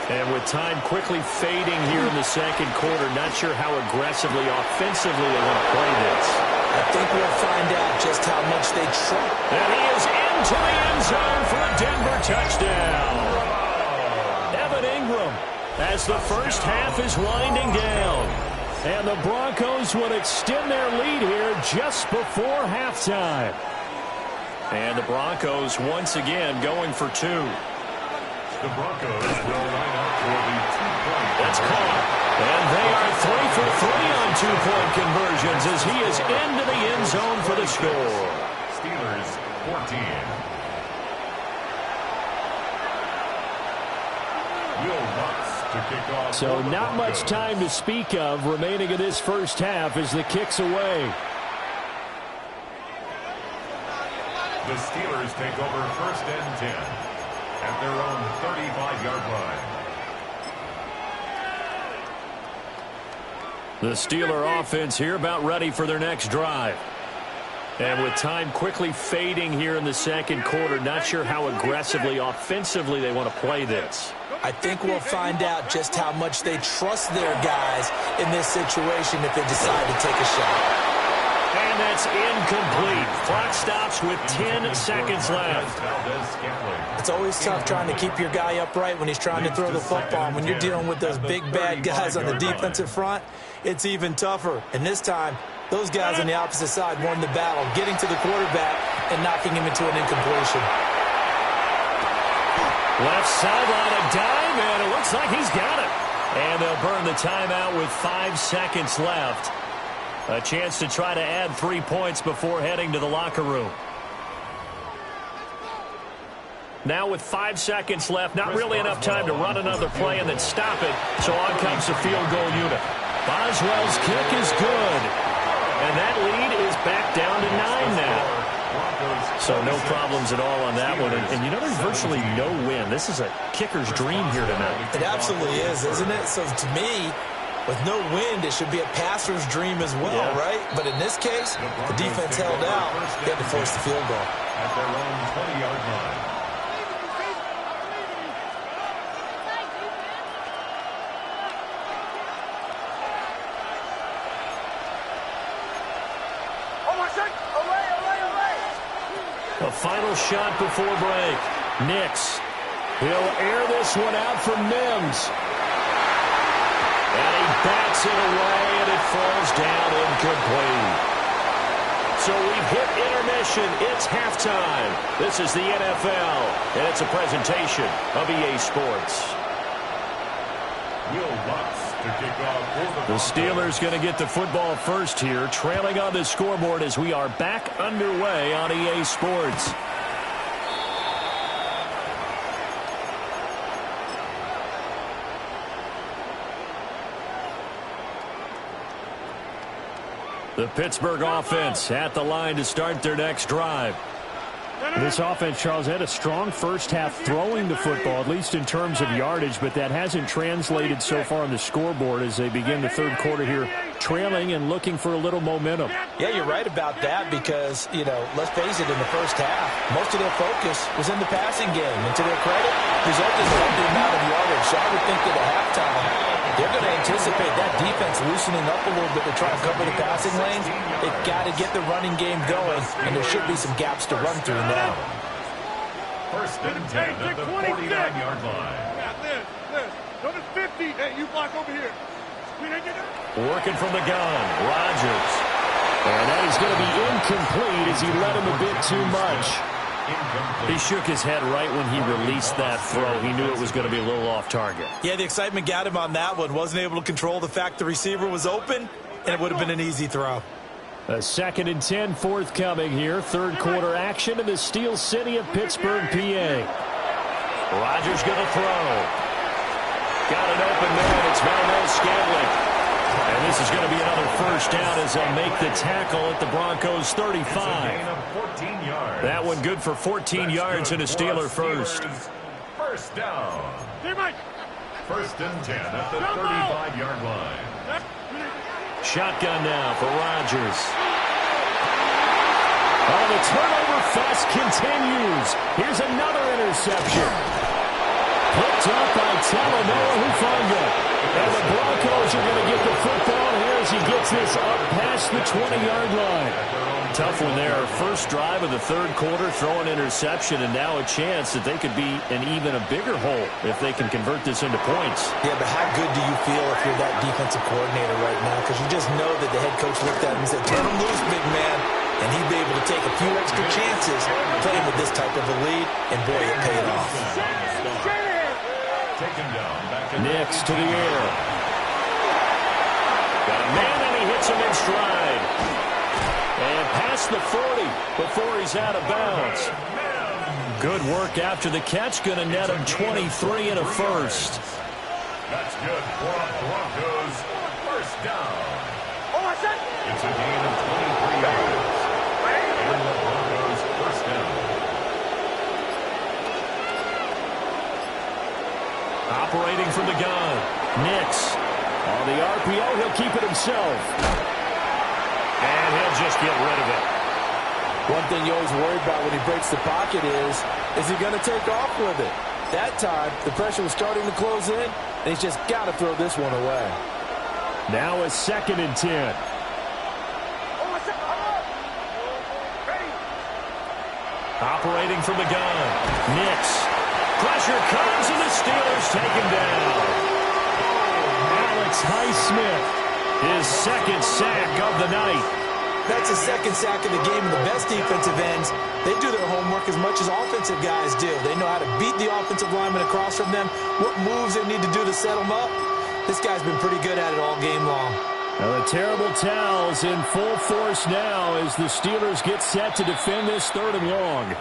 And with time quickly fading here in the second quarter, not sure how aggressively, offensively they want to play this. I think we'll find out just how much they try. And he is into the end zone for a Denver touchdown. Evan Ingram, as the first half is winding down. And the Broncos would extend their lead here just before halftime. And the Broncos once again going for 2. The Broncos will line up for the 2-point. That's caught. And they are 3 for 3 on 2-point conversions as he is into the end zone for the score. Steelers 14. Will Lutz to kick off. So not much time to speak of remaining in this first half as the kick's away. The Steelers take over first and 10 at their own 35-yard line. The Steeler offense here about ready for their next drive. And with time quickly fading here in the second quarter, not sure how aggressively, offensively they want to play this. I think we'll find out just how much they trust their guys in this situation if they decide to take a shot. And that's incomplete. Clock stops with 10 seconds left. It's always tough trying to keep your guy upright when he's trying to throw the football. And when you're dealing with those big, bad guys on the defensive front, it's even tougher. And this time, those guys on the opposite side won the battle, getting to the quarterback and knocking him into an incompletion. Left sideline, a dive, and it looks like he's got it. And they'll burn the timeout with 5 seconds left. A chance to try to add 3 points before heading to the locker room. Now with 5 seconds left, not really enough time to run another play and then stop it. So on comes the field goal unit. Boswell's kick is good. And that lead is back down to 9 now. So no problems at all on that one. And you know, there's virtually no win. This is a kicker's dream here tonight. It absolutely is, isn't it? So to me, with no wind, it should be a passer's dream as well, right? But in this case, the defense held out. They had to force the field goal. At their own 20-yard line. A final shot before break. Nix. He'll air this one out for Mims. And he bats it away, and it falls down incomplete. So we've hit intermission. It's halftime. This is the NFL, and it's a presentation of EA Sports. Will Lutz to kick off for the Steelers going to get the football first here, trailing on the scoreboard as we are back underway on EA Sports. The Pittsburgh offense at the line to start their next drive. This offense, Charles, had a strong first half throwing the football, at least in terms of yardage, but that hasn't translated so far on the scoreboard as they begin the third quarter here, trailing and looking for a little momentum. Yeah, you're right about that because, you know, let's face it, in the first half, most of their focus was in the passing game. And to their credit, resulted in the amount of yardage. So I would think that at halftime, they're going to anticipate that defense loosening up a little bit to try and cover the passing lanes. They've got to get the running game going, and there should be some gaps to run through now. First and 10 at the 49-yard line. Go to 50. Hey, you block over here. Working from the gun, Rodgers. And that is going to be incomplete as he led him a bit too much. He shook his head right when he released that throw. He knew it was going to be a little off target. Yeah, the excitement got him on that one. Wasn't able to control the fact the receiver was open, and it would have been an easy throw. A 2nd and 10 forthcoming here. Third quarter action in the Steel City of Pittsburgh, PA. Rodgers going to throw. Got it open there. It's Valdez-Scantling. And this is going to be another first down as they'll make the tackle at the Broncos 35. That one good for 14 yards and a Steeler first. First down. First and 10 at the 35-yard line. Shotgun now for Rodgers. Oh, the turnover fest continues. Here's another interception. Picked up by Talanoa Hufanga. And the Broncos are going to get the football here as he gets this up past the 20-yard line. Tough one there. First drive of the third quarter, throw an interception, and now a chance that they could be in even a bigger hole if they can convert this into points. Yeah, but how good do you feel if you're that defensive coordinator right now? Because you just know that the head coach looked at him and said, turn him loose, big man. And he'd be able to take a few extra chances playing with this type of a lead, and boy, it paid off. Nix to the air. Got a man, and he hits him in stride. And past the 40 before he's out of bounds. Good work after the catch. Going to net him 23 and a first. That's good for Broncos. First down. It's a gain of 23 yards. And the Broncos first down. Operating from the gun. Nix. On the RPO, he'll keep it himself. And he'll just get rid of it. One thing you always worry about when he breaks the pocket is he going to take off with it? That time, the pressure was starting to close in, and he's just got to throw this one away. Now a 2nd and 10. Operating from the gun. Nix. Pressure comes, and the Steelers take him down. Alex Highsmith, his 2nd sack of the night. That's his 2nd sack of the game, and the best defensive ends, they do their homework as much as offensive guys do. They know how to beat the offensive lineman across from them, what moves they need to do to set them up. This guy's been pretty good at it all game long. Now the terrible towels in full force now as the Steelers get set to defend this 3rd and long.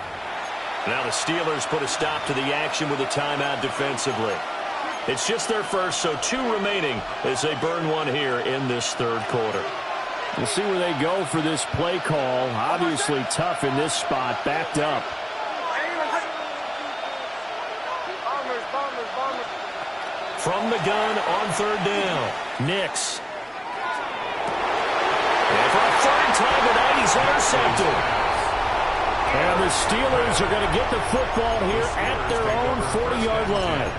Now the Steelers put a stop to the action with a timeout defensively. It's just their first, so 2 remaining as they burn one here in this 3rd quarter. We'll see where they go for this play call. Obviously tough in this spot, backed up. From the gun on 3rd down, Nix. And for a 3rd time tonight, he's intercepted. And the Steelers are going to get the football here at their own 40-yard line.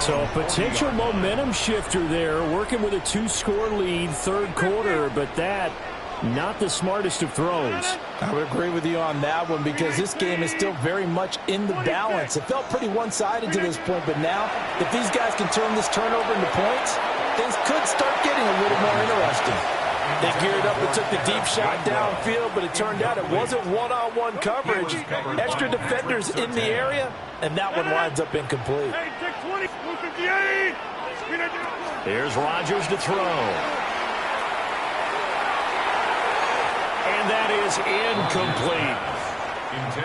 So a potential momentum shifter there, working with a 2-score lead, 3rd quarter, but that not the smartest of throws. I would agree with you on that one because this game is still very much in the balance. It felt pretty one-sided to this point, but now if these guys can turn this turnover into points, things could start getting a little more interesting. They geared up and took the deep shot downfield, but it turned out it wasn't one-on-one coverage. Extra defenders in the area, and that one winds up incomplete. Here's Rodgers to throw. And that is incomplete.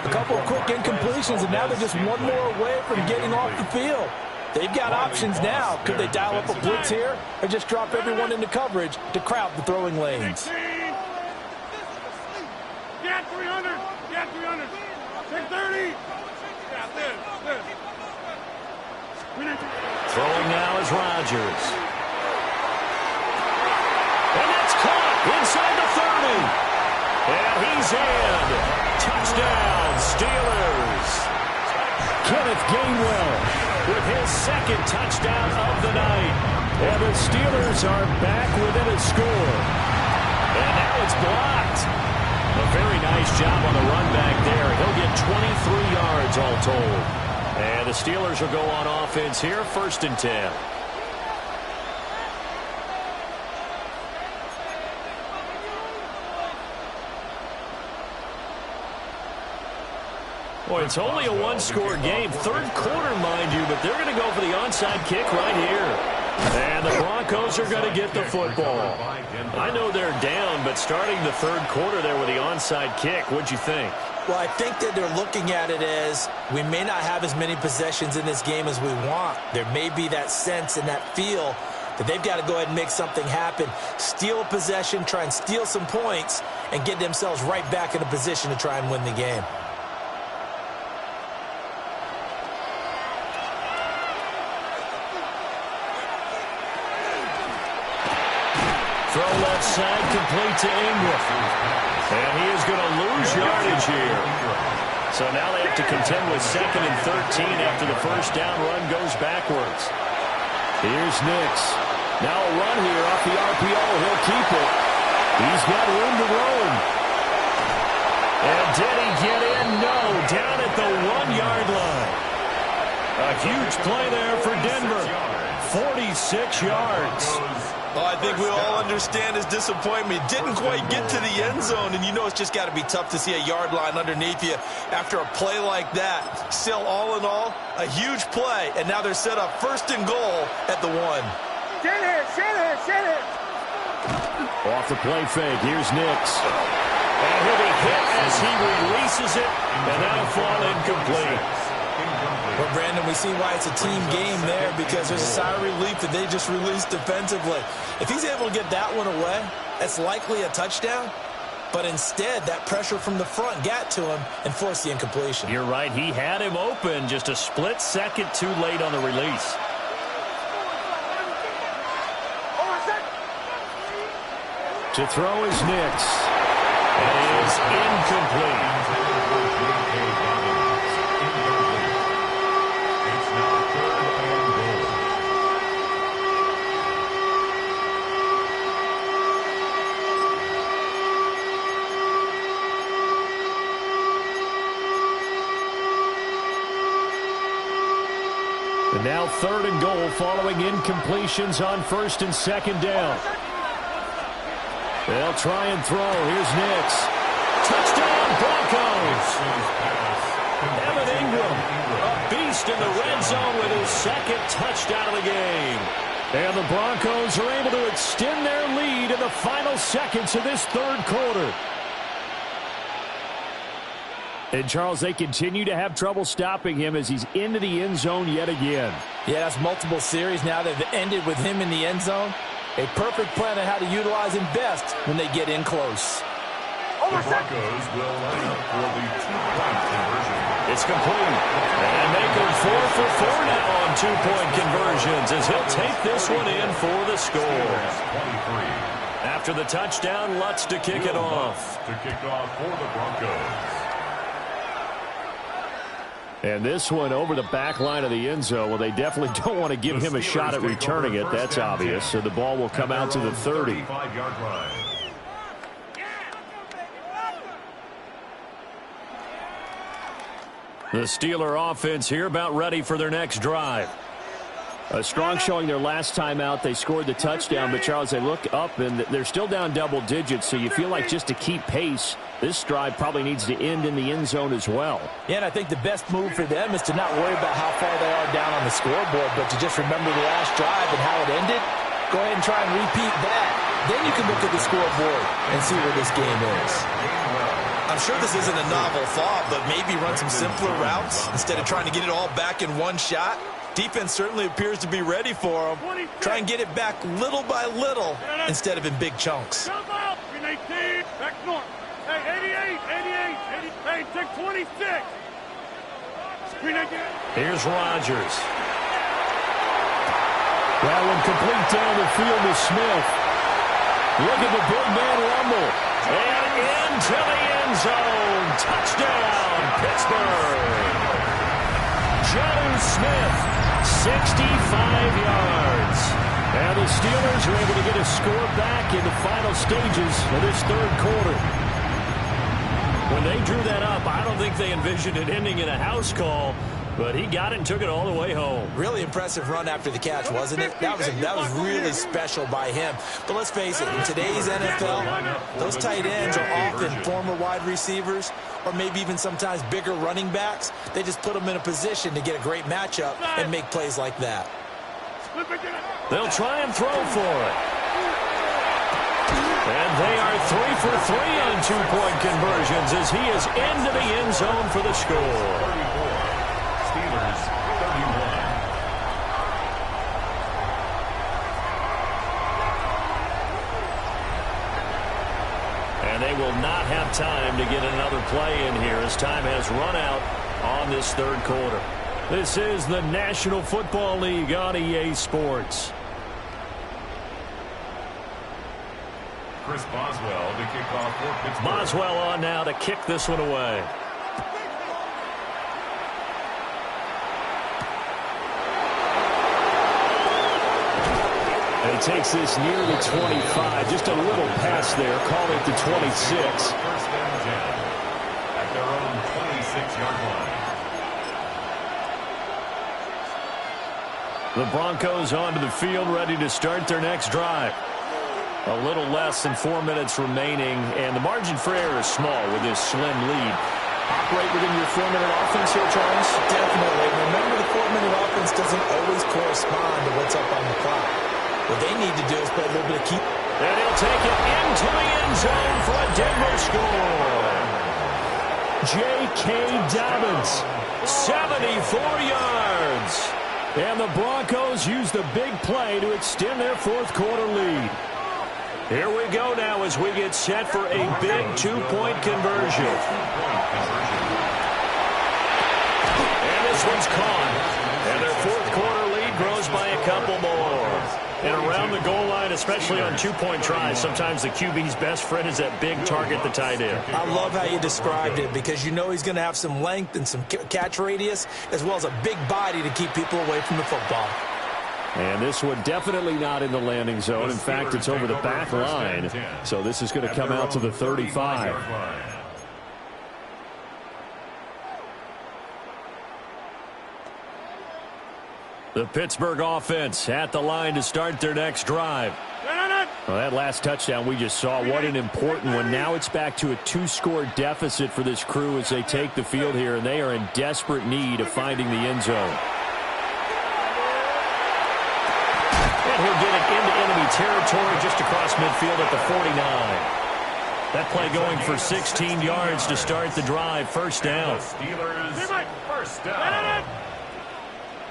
A couple of quick incompletions, and now they're just one more away from getting off the field. They've got options now. Could they dial up a blitz here or just drop everyone into coverage to crowd the throwing lanes? Get 300. Get 300. Take 30. Yeah, this. Throwing now is Rodgers. And that's caught inside the 30. And he's in. Touchdown, Steelers. Kenneth Gainwell with his 2nd touchdown of the night. And the Steelers are back within a score. And now it's blocked. A very nice job on the run back there. He'll get 23 yards all told. And the Steelers will go on offense here, 1st and 10. Boy, it's only a 1-score game. 3rd quarter, mind you, but they're going to go for the onside kick right here. And the Broncos are going to get the football. I know they're down, but starting the 3rd quarter there with the onside kick, what'd you think? Well, I think that they're looking at it as we may not have as many possessions in this game as we want. There may be that sense and that feel that they've got to go ahead and make something happen, steal a possession, try and steal some points, and get themselves right back in a position to try and win the game. Throw left side, complete to Ingram. And he is going to lose yardage here. So now they have to contend with 2nd and 13 after the 1st down run goes backwards. Here's Nix. Now a run here off the RPO. He'll keep it. He's got room to roam. And did he get in? No. Down at the 1-yard line. A huge play there for Denver. 46 yards. Well, I think we all understand his disappointment. Didn't quite get to the end zone, and you know it's just got to be tough to see a yard line underneath you after a play like that. Still, all in all, a huge play, and now they're set up 1st and goal at the 1. Shit it. Off the play fake, here's Nix. And he'll be hit as he releases it, and that'll fall incomplete. Well, Brandon, we see why it's a team game there because there's a sigh of relief that they just released defensively. If he's able to get that one away, that's likely a touchdown. But instead, that pressure from the front got to him and forced the incompletion. You're right. He had him open just a split second too late on the release. To throw is Nix. That is incomplete. And now 3rd and goal following incompletions on 1st and 2nd down. They'll try and throw. Here's Nix. Touchdown, Broncos. Evan Ingram, a beast in the red zone with his 2nd touchdown of the game. And the Broncos are able to extend their lead in the final seconds of this third quarter. And, Charles, they continue to have trouble stopping him as he's into the end zone yet again. Yeah, that's multiple series now that have ended with him in the end zone. A perfect plan on how to utilize him best when they get in close. The Broncos will line up for the two-point conversion. It's complete. And they go 4 for 4 now on two-point conversions as he'll take this one in for the score. 23. After the touchdown, Lutz to kick it off. To kick off for the Broncos. And this one over the back line of the end zone. Well, they definitely don't want to give him a shot at returning it. That's obvious. So the ball will come out to the 30. 35-yard line. The Steeler offense here about ready for their next drive. A strong showing their last time out. They scored the touchdown, but, Charles, they look up, and they're still down double digits, so you feel like just to keep pace, this drive probably needs to end in the end zone as well. Yeah, and I think the best move for them is to not worry about how far they are down on the scoreboard, but to just remember the last drive and how it ended. Go ahead and try and repeat that. Then you can look at the scoreboard and see where this game is. I'm sure this isn't a novel thought, but maybe run some simpler routes instead of trying to get it all back in one shot. Defense certainly appears to be ready for them. Try and get it back little by little instead of in big chunks. Jump out. 18. Back north. Hey, 88. Hey, take 26. Here's Rodgers. That one complete down the field to Smith. Look at the big man rumble. And into the end zone. Touchdown, Pittsburgh. Jonnu Smith, 65 yards. And the Steelers are able to get a score back in the final stages of this third quarter. When they drew that up, I don't think they envisioned it ending in a house call, but he got it and took it all the way home. Really impressive run after the catch, wasn't it? That was really special by him. But let's face it, in today's NFL, those tight ends are often former wide receivers or maybe even sometimes bigger running backs. They just put them in a position to get a great matchup and make plays like that. They'll try and throw for it. And they are 3 for 3 on two-point conversions as he is into the end zone for the score. 34. Steelers 31. And they will not have time to get another play in here as time has run out on this third quarter. This is the National Football League on EA Sports. Chris Boswell to kick off for Pittsburgh. Boswell on now to kick this one away. And he takes this near the 25. Just a little pass there. Call it the 26. First down 10 at their own 26-yard line. The Broncos onto the field, ready to start their next drive. A little less than 4 minutes remaining, and the margin for error is small with this slim lead. Operate within your 4-minute offense here, Charles? Definitely. Remember, the 4-minute offense doesn't always correspond to what's up on the clock. What they need to do is play a little bit of keep. And he'll take it into the end zone for a Denver score. J.K. Dobbins, 74 yards. And the Broncos use the big play to extend their fourth quarter lead. Here we go now as we get set for a big two-point conversion. And this one's caught. And their fourth quarter lead grows by a couple more. And around the goal line, especially on two-point tries, sometimes the QB's best friend is that big target, the tight end. I love how you described it because you know he's going to have some length and some catch radius as well as a big body to keep people away from the football. And this one definitely not in the landing zone. In fact, it's over the back line. So this is going to come out to the 35. The Pittsburgh offense at the line to start their next drive. Well, that last touchdown we just saw, what an important one. Now it's back to a 2-score deficit for this crew as they take the field here, and they are in desperate need of finding the end zone. And he'll get it into enemy territory just across midfield at the 49. That play going for 16 yards to start the drive. First down. Steelers, first down.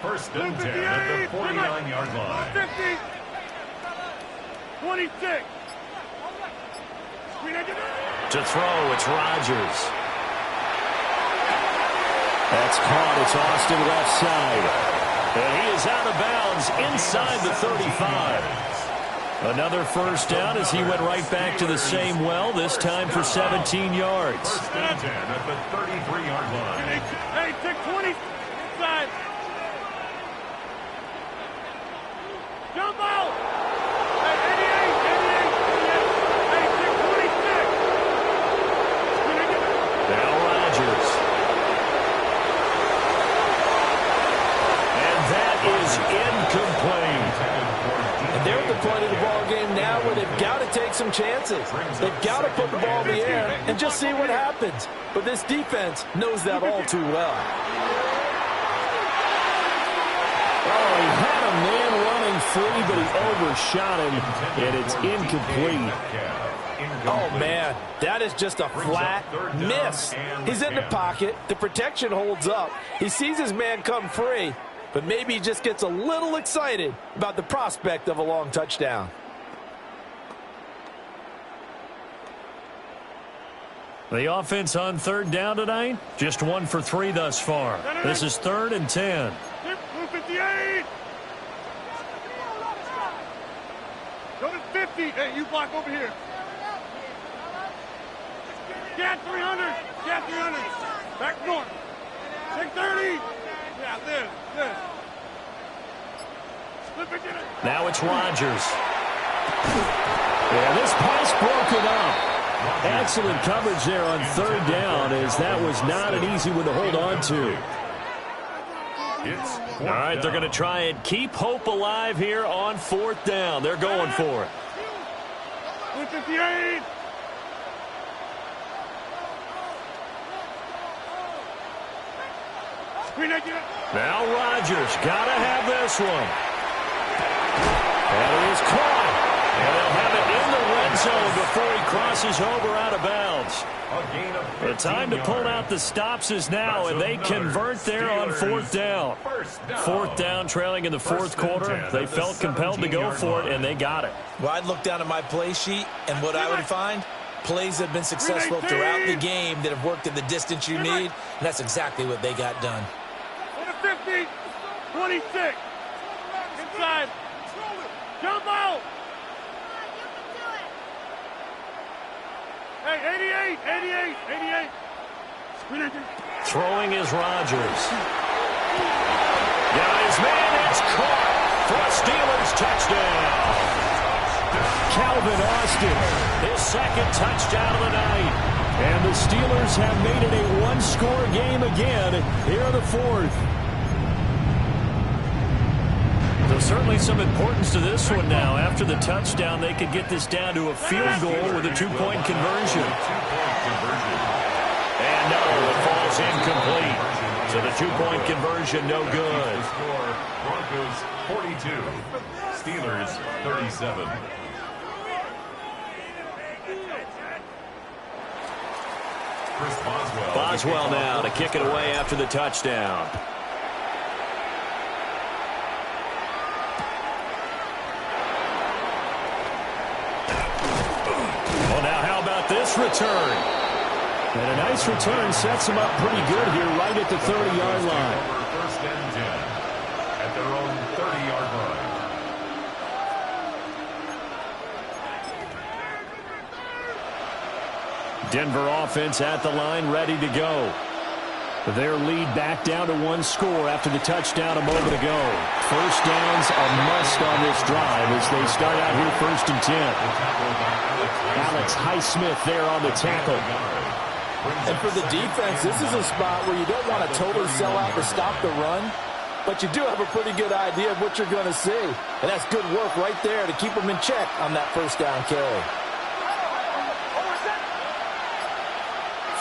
First and 10 at the 49-yard line. 50. 26. To throw, it's Rodgers. That's caught. It's Austin left side. And he is out of bounds inside the 35. Another first down as he went right back to the same well, this time for 17 yards. First and 10 at the 33-yard line. Hey, take 20 inside. Jump out. Hey, 88, 88. Hey, take 26. Now Rodgers. And that is incomplete. And they're at the point of the ball game now where they've got to take some chances. They've got to put the ball in the air and just see what happens. But this defense knows that all too well. Oh, he had a man running free, but he overshot him, and it's incomplete. Oh, man, that is just a flat miss. He's in the pocket. The protection holds up. He sees his man come free, but maybe he just gets a little excited about the prospect of a long touchdown. The offense on third down tonight, just 1 for 3 thus far. This is 3rd and 10. 58. Go to 50. Hey, you block over here. Get 300. Get 300. Back north. Take 30. Yeah, this. Now it's Rodgers. Yeah, this pass broken up. Excellent coverage there on third down, as that was not an easy one to hold on to. All right, they're going to try and keep hope alive here on 4th down. They're going for it. 58. Now Rodgers got to have this one. And it is caught. And they'll have it in the red zone before he crosses over out of bounds. The time to pull out the stops is now, and they convert there on 4th down. 4th down, trailing in the 4th quarter. They felt compelled to go for it, and they got it. Well, I'd look down at my play sheet, and what I would find, plays that have been successful throughout the game that have worked in the distance you need, and that's exactly what they got done. 50, 26. Inside. Jump out. Hey, 88, 88, 88. Throwing is Rodgers. Got his man, it's caught for a Steelers touchdown. Calvin Austin, his 2nd touchdown of the night. And the Steelers have made it a one-score game again here in the 4th. There's certainly some importance to this one now. After the touchdown, they could get this down to a field goal with a 2-point conversion. And no, it falls incomplete. So the 2-point conversion, no good. Broncos 42, Steelers 37. Boswell now to kick it away after the touchdown. Well, now how about this return? And a nice return sets them up pretty good here right at the 30-yard line. First and 10 at their own 30-yard line. Denver offense at the line, ready to go. Their lead back down to 1 score after the touchdown a moment ago. First down's a must on this drive as they start out here 1st and 10. Alex Highsmith there on the tackle. And for the defense, this is a spot where you don't want to totally sell out to stop the run, but you do have a pretty good idea of what you're going to see. And that's good work right there to keep them in check on that first down carry.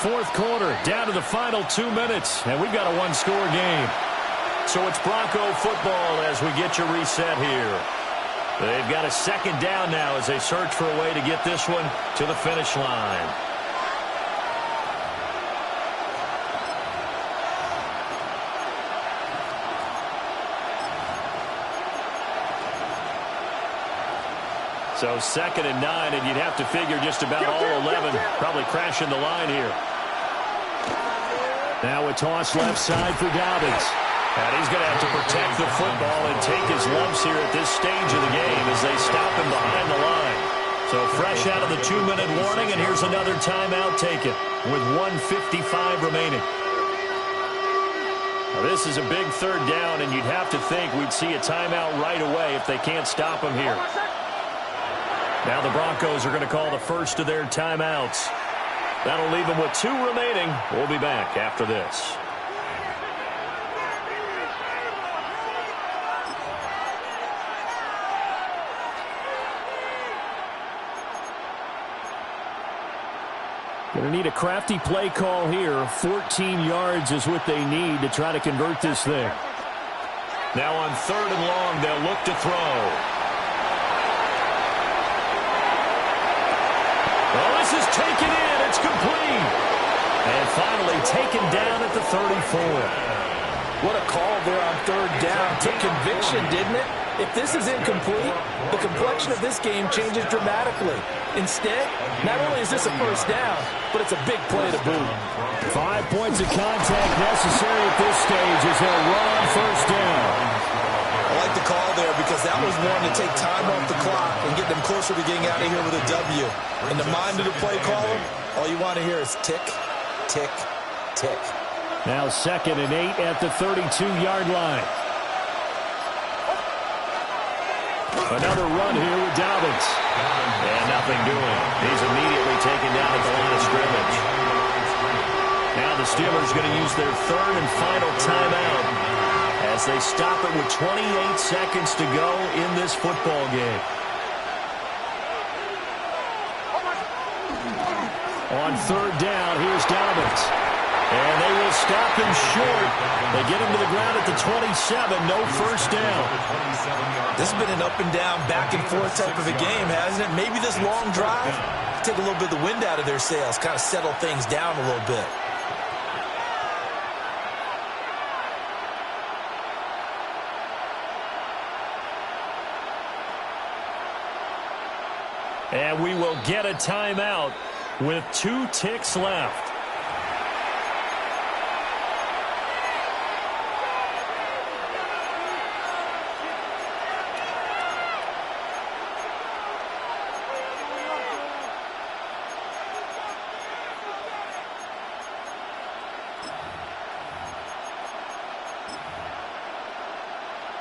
4th quarter, down to the final 2 minutes, and we've got a 1-score game. So it's Bronco football as we get you reset here. They've got a second down now as they search for a way to get this one to the finish line. So 2nd and 9, and you'd have to figure just about all 11 probably crashing the line here. Now a toss left side for Dobbins. And he's going to have to protect the football and take his lumps here at this stage of the game as they stop him behind the line. So fresh out of the 2-minute warning, and here's another timeout taken with 1:55 remaining. Now this is a big 3rd down, and you'd have to think we'd see a timeout right away if they can't stop him here. Now the Broncos are going to call the first of their timeouts. That'll leave them with 2 remaining. We'll be back after this. Going to need a crafty play call here. 14 yards is what they need to try to convert this thing. Now on 3rd and long, they'll look to throw. Well, this is taken in. It's complete. And finally taken down at the 34. What a call there on 3rd down. Took conviction, didn't it? If this is incomplete, the complexion of this game changes dramatically. Instead, not only is this a 1st down, but it's a big play to boot. 5 points of contact necessary at this stage as they'll run on 1st down. I like the call there because that was one to take time off the clock and get them closer to getting out of here with a W. In the mind of the play caller, all you want to hear is tick, tick, tick. Now 2nd and 8 at the 32-yard line. Another run here with Dobbins. And nothing doing. He's immediately taken down at the line of scrimmage. Now the Steelers going to use their 3rd and final timeout as they stop it with 28 seconds to go in this football game. On 3rd down, here's Dobbins. And they will stop him short. They get him to the ground at the 27. No 1st down. This has been an up and down, back and forth type of a game, hasn't it? Maybe this long drive, take a little bit of the wind out of their sails, kind of settle things down a little bit. And we will get a timeout with 2 ticks left.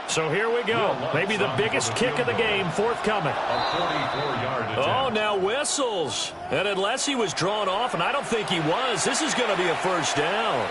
So here we go. Maybe the biggest kick of the game forthcoming. Oh, now whistles. And unless he was drawn off, and I don't think he was, this is going to be a 1st down.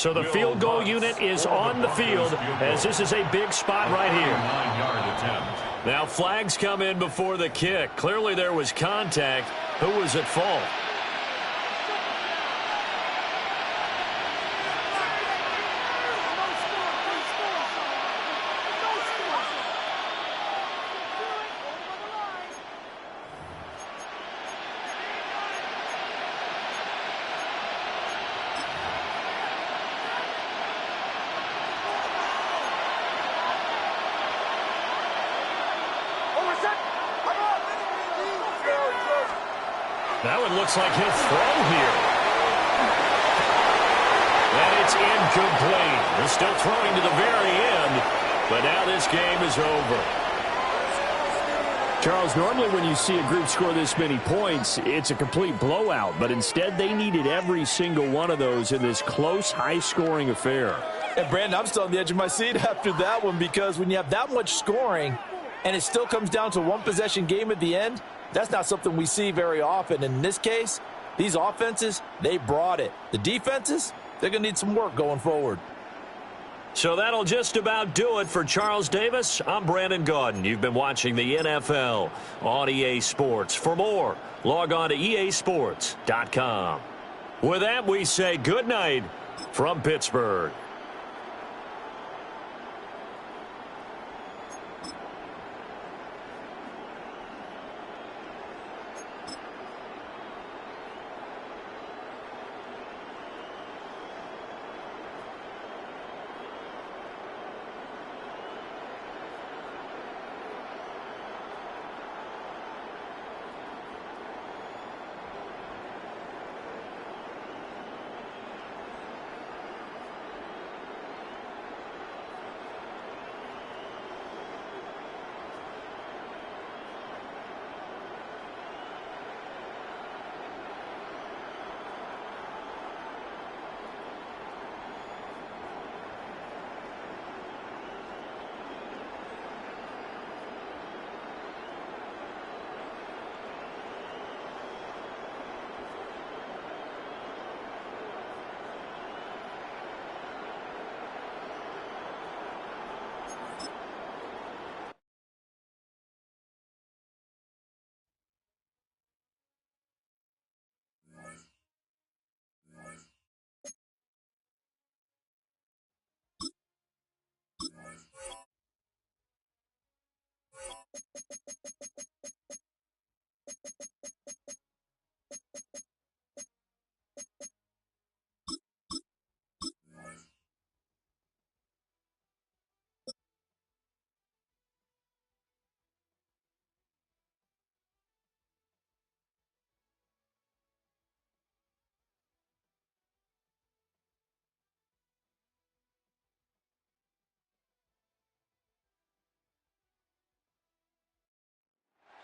So the field goal unit is on the field as this is a big spot right here. 9-yard attempt. Now flags come in before the kick. Clearly there was contact. Who was at fault? That one looks like he'll throw here. And it's incomplete. They're still throwing to the very end, but now this game is over. Charles, normally when you see a group score this many points, it's a complete blowout, but instead they needed every single one of those in this close, high-scoring affair. And Brandon, I'm still on the edge of my seat after that one because when you have that much scoring and it still comes down to one possession game at the end, that's not something we see very often. In this case, these offenses, they brought it. The defenses, they're going to need some work going forward. So that'll just about do it for Charles Davis. I'm Brandon Gaudin. You've been watching the NFL on EA Sports. For more, log on to easports.com. With that, we say good night from Pittsburgh.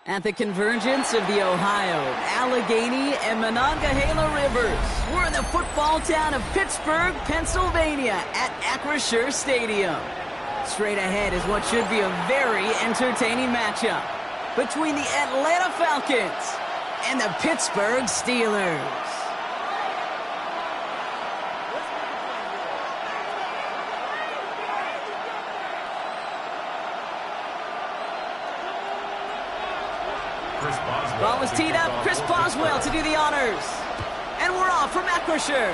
At the convergence of the Ohio, Allegheny, and Monongahela Rivers, we're in the football town of Pittsburgh, Pennsylvania at Acrisure Stadium. Straight ahead is what should be a very entertaining matchup between the Atlanta Falcons and the Pittsburgh Steelers. Ball is teed up. Chris Boswell to do the honors. And we're off from Acrisure.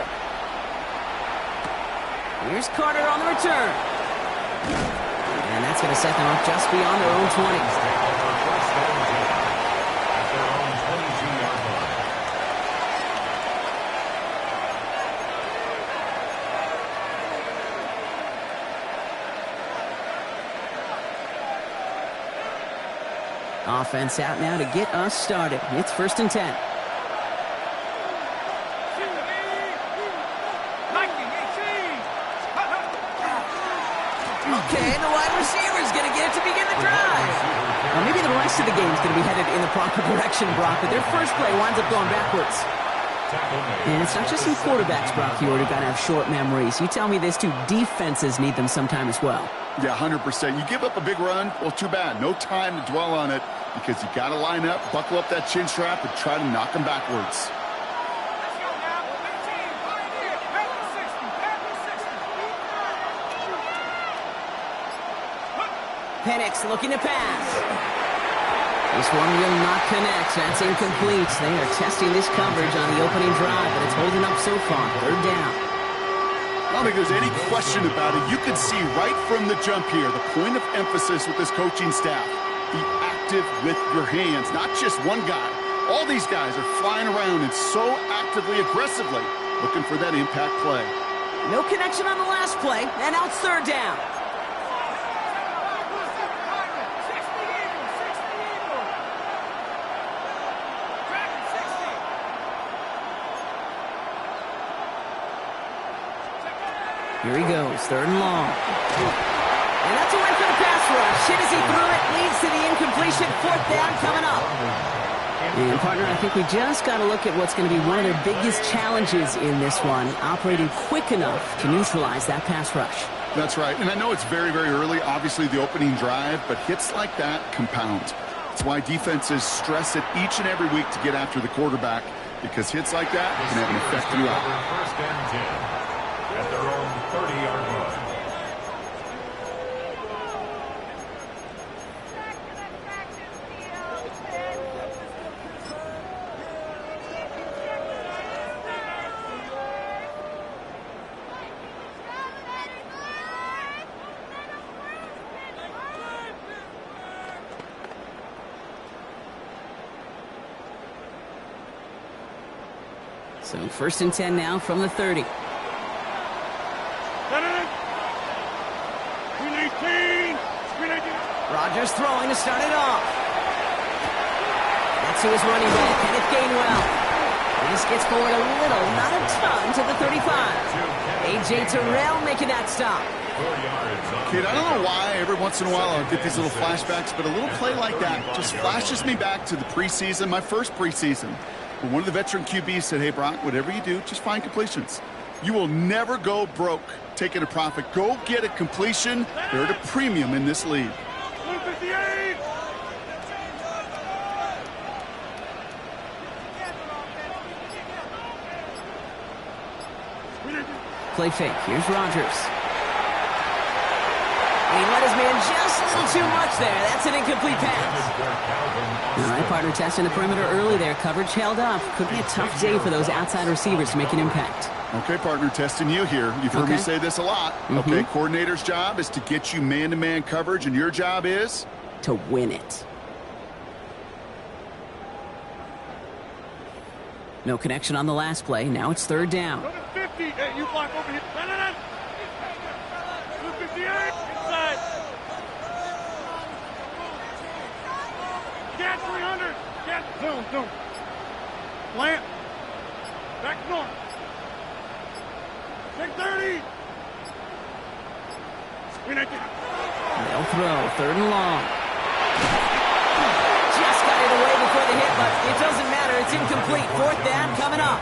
Here's Carter on the return. And that's going to set them up just beyond their own 20. Offense out now to get us started. It's 1st and 10. Okay, the wide receiver's going to get it to begin the drive. Now, maybe the rest of the game's going to be headed in the proper direction, Brock, but their first play winds up going backwards. And it's not just some quarterbacks, Brock Huard, who got to have short memories. You tell me this too, defenses need them sometime as well. Yeah, 100%. You give up a big run, well, too bad. No time to dwell on it because you got to line up, buckle up that chin strap, and try to knock them backwards. Penix looking to pass. This one will not connect. That's incomplete. They are testing this coverage on the opening drive, but it's holding up so far. Third down. I don't think there's any question about it. You can see right from the jump here, the point of emphasis with this coaching staff. Be active with your hands, not just one guy. All these guys are flying around and so actively, aggressively looking for that impact play. No connection on the last play, and now it's third down. Here he goes, third and long. And that's away for the pass rush. Hit as he threw it, leads to the incompletion. Fourth down coming up. And, partner, I think we just got to look at what's going to be one of their biggest challenges in this one, operating quick enough to neutralize that pass rush. That's right, and I know it's very, very early, obviously the opening drive, but hits like that compound. That's why defenses stress it each and every week to get after the quarterback, because hits like that can have an effect throughout. First and 10 at their own 30-yard line. So first and 10 now from the 30. Rodgers throwing to start it off. That's to his running back, Kenneth Gainwell. This gets forward a little, not a ton, to the 35. A.J. Terrell making that stop. Kid, I don't know why every once in a while I'll get these little flashbacks, but a little play like that just flashes me back to the preseason, my first preseason. One of the veteran QBs said, hey, Brock, whatever you do, just find completions. You will never go broke taking a profit. Go get a completion. They're at a premium in this league. 158. Play fake. Here's Rodgers. And he let his man just a little too much there. That's an incomplete pass. All right, partner, testing the perimeter early there. Coverage held up. Could be a tough day for those outside receivers to make an impact. Okay, partner, testing you here. You've heard me say this a lot. Okay, coordinator's job is to get you man-to-man coverage, and your job is? To win it. No connection on the last play. Now it's third down. Go to 50. Hey, you block over here. No. 258. Inside. Get 300. Get. Zoom. Plant. Back north. Take 30. They'll throw. Third and long. Just got it away before the hit, but it doesn't matter. It's incomplete. Fourth down coming up.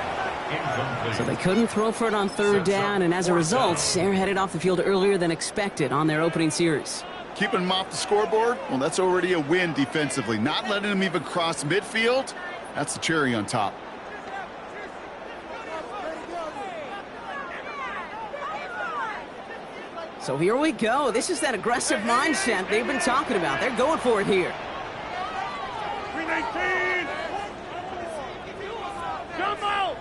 So they couldn't throw for it on third down, and as a result, they're headed off the field earlier than expected on their opening series. Keeping them off the scoreboard? Well, that's already a win defensively. Not letting them even cross midfield, that's the cherry on top. So here we go. This is that aggressive mindset they've been talking about. They're going for it here. 319. Jump out.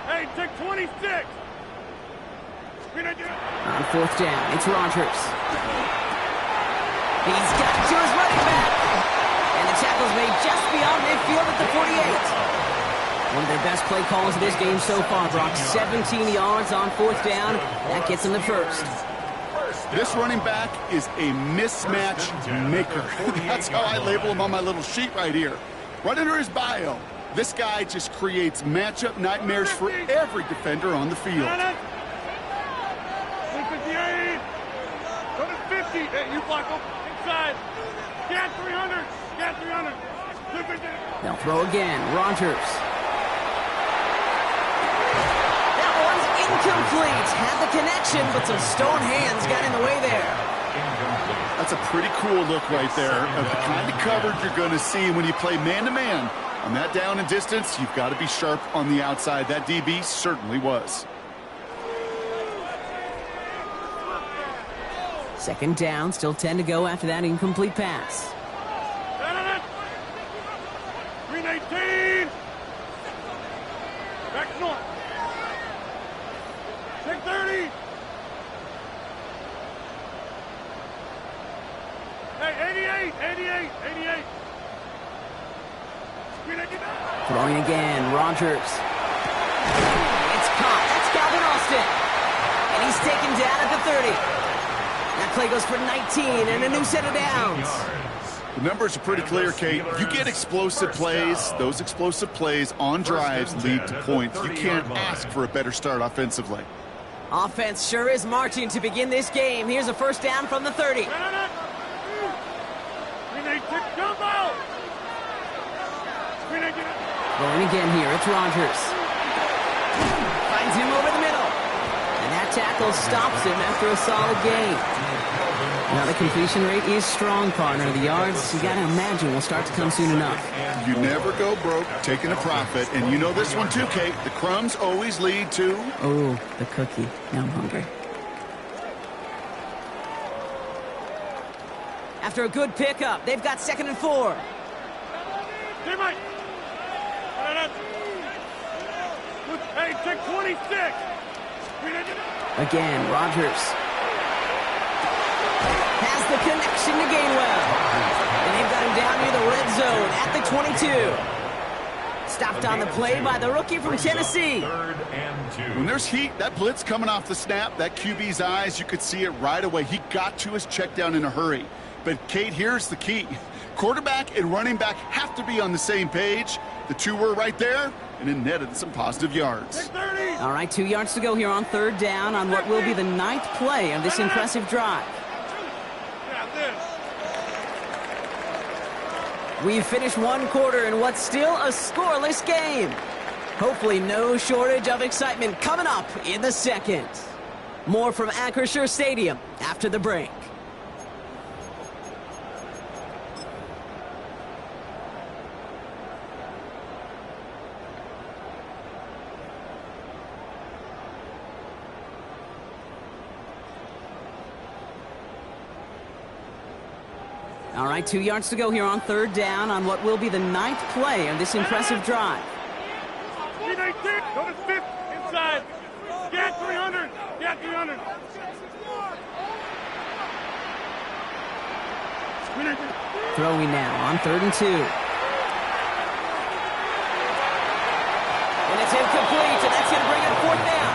Hey, take 26. On fourth down, it's Rodgers. He's got it to his running back. And the tackle's made just beyond midfield at the 48. One of their best play calls of this game so far, Brock. 17 yards on fourth down. That gets him the first. This running back is a mismatch maker. That's how I label him on my little sheet right here. Right under his bio, this guy just creates matchup nightmares for every defender on the field. 158. Go to 50. Hey, you block up inside. Get 300. Get 300. They'll throw again. Rogers. That one's incomplete. Had the connection, but some stone hands got in the way there. That's a pretty cool look right there of the kind of coverage you're going to see when you play man-to-man. On that down and distance, you've got to be sharp on the outside. That DB certainly was. Second down, still 10 to go after that incomplete pass. 318. Back north. 630. Hey, 88. Throwing again, Rogers. It's caught. That's Calvin Austin. And he's taken down at the 30. That play goes for 19 and a new set of downs. The numbers are pretty clear, Kate. You get explosive plays. Those explosive plays on drives lead to points. You can't ask for a better start offensively. Offense sure is marching to begin this game. Here's a first down from the 30. Going again here, it's Rogers. Finds him over the middle. And that tackle stops him after a solid gain. Now the completion rate is strong, partner. The yards, you got to imagine, will start to come soon enough. You never go broke taking a profit. And you know this one too, Kate. The crumbs always lead to... Oh, the cookie. Now I'm hungry. After a good pickup, they've got 2nd and 4. Hey, check 26. Again, Rogers. Has the connection to Gainwell. And they've got him down near the red zone at the 22. Stopped on the play by the rookie from Tennessee. When there's heat, that blitz coming off the snap, that QB's eyes, you could see it right away. He got to his check down in a hurry. But, Kate, here's the key. Quarterback and running back have to be on the same page. The two were right there, and it netted some positive yards. All right, 2 yards to go here on third down on what will be the 9th play of this impressive drive. We've finished one quarter in what's still a scoreless game. Hopefully no shortage of excitement coming up in the second. More from Acrisure Stadium after the break. All right, 2 yards to go here on third down on what will be the 9th play of this impressive drive. Go to 5th, inside. Get 300. Get 300. Throwing now on 3rd and 2. And it's incomplete, and that's going to bring up 4th down.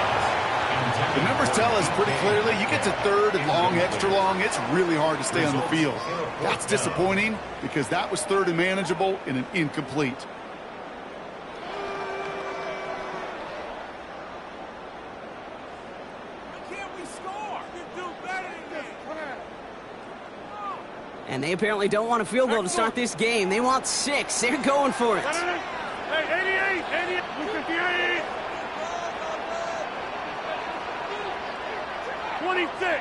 The numbers tell us pretty clearly, you get to 3rd and long, extra long, it's really hard to stay on the field. That's disappointing because that was 3rd and manageable and an incomplete. And they apparently don't want a field goal to start this game. They want 6. They're going for it. Hey, 88, 58. 26.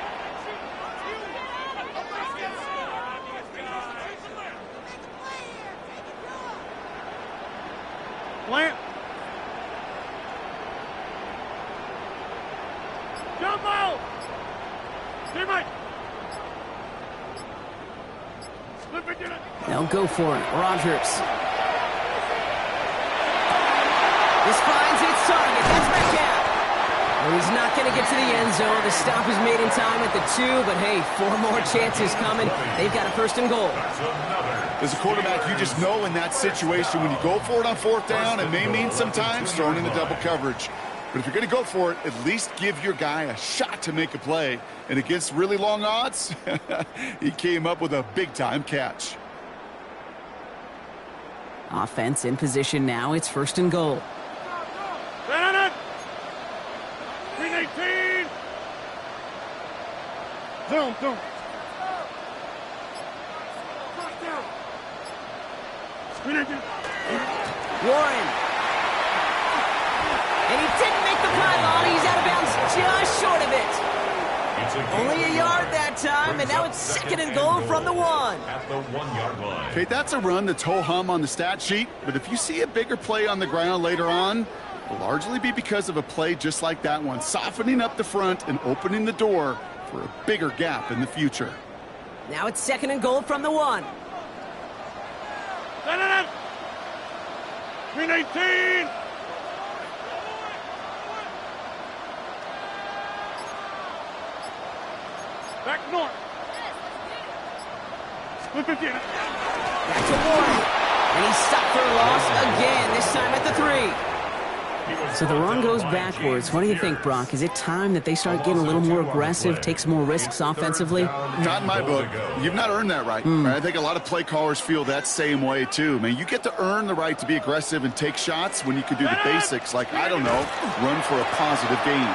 Plant. Jump out. Teammate. They'll go for it. Rogers. This finds its target. That's Metcalf. Well, he's not going to get to the end zone. The stop is made in time at the 2, but hey, 4 more chances coming. They've got a 1st and goal. As a quarterback, you just know in that situation when you go for it on 4th down, it may mean sometimes throwing in the double coverage. But if you're going to go for it, at least give your guy a shot to make a play. And against really long odds, he came up with a big-time catch. Offense in position now. It's 1st and goal. 318. Zoom. Warren. And he didn't make the pylon. He's out of bounds just short of it. Only a yard that time, and now it's second and goal from the 1. At the 1-yard line. Okay, that's a run that's ho-hum on the stat sheet, but if you see a bigger play on the ground later on, it'll largely be because of a play just like that one, softening up the front and opening the door for a bigger gap in the future. Now it's second and goal from the 1. Green 18. Back north. Split 15. Back to Warren. And he's stopped for a loss again, this time at the 3. So the run goes backwards. What do you think, Brock? Is it time that they start getting a little more aggressive, take some more risks offensively? Not in my book. You've not earned that right. I think a lot of play callers feel that same way, too. Man, you get to earn the right to be aggressive and take shots when you can do the basics, like, I don't know, run for a positive gain.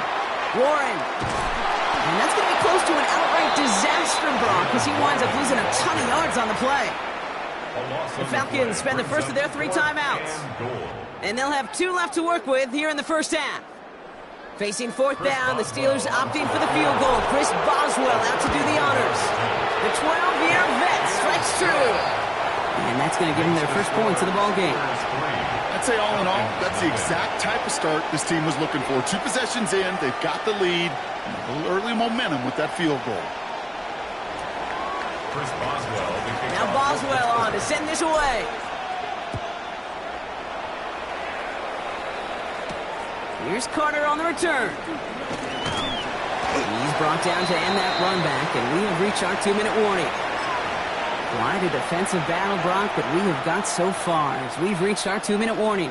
Warren. And that's going to be close to an outright disaster, Brock, because he winds up losing a ton of yards on the play. The Falcons spend the first of their 3 timeouts. And they'll have 2 left to work with here in the first half. Facing fourth down, the Steelers opting for the field goal. Chris Boswell out to do the honors. The 12-year vet strikes true. And that's going to give them their first points of the ball game. I'd say all in all, that's the exact type of start this team was looking for. 2 possessions in, they've got the lead, and a little early momentum with that field goal. Chris Boswell. Now Boswell on to send this away. Here's Carter on the return. He's brought down to end that run back, and we have reached our 2-minute warning. Quite a defensive battle, Brock, that we have got so far as we've reached our 2-minute warning.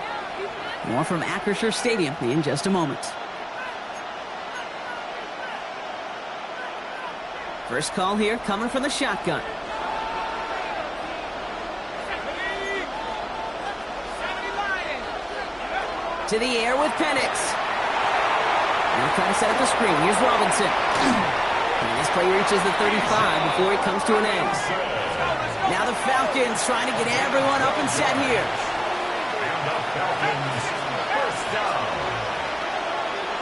More from Acrisure Stadium in just a moment. First call here coming from the shotgun. To the air with Penix. Now trying to set up the screen. Here's Robinson. And this play reaches the 35 before it comes to an end. Now the Falcons trying to get everyone up and set here. And the Falcons first down.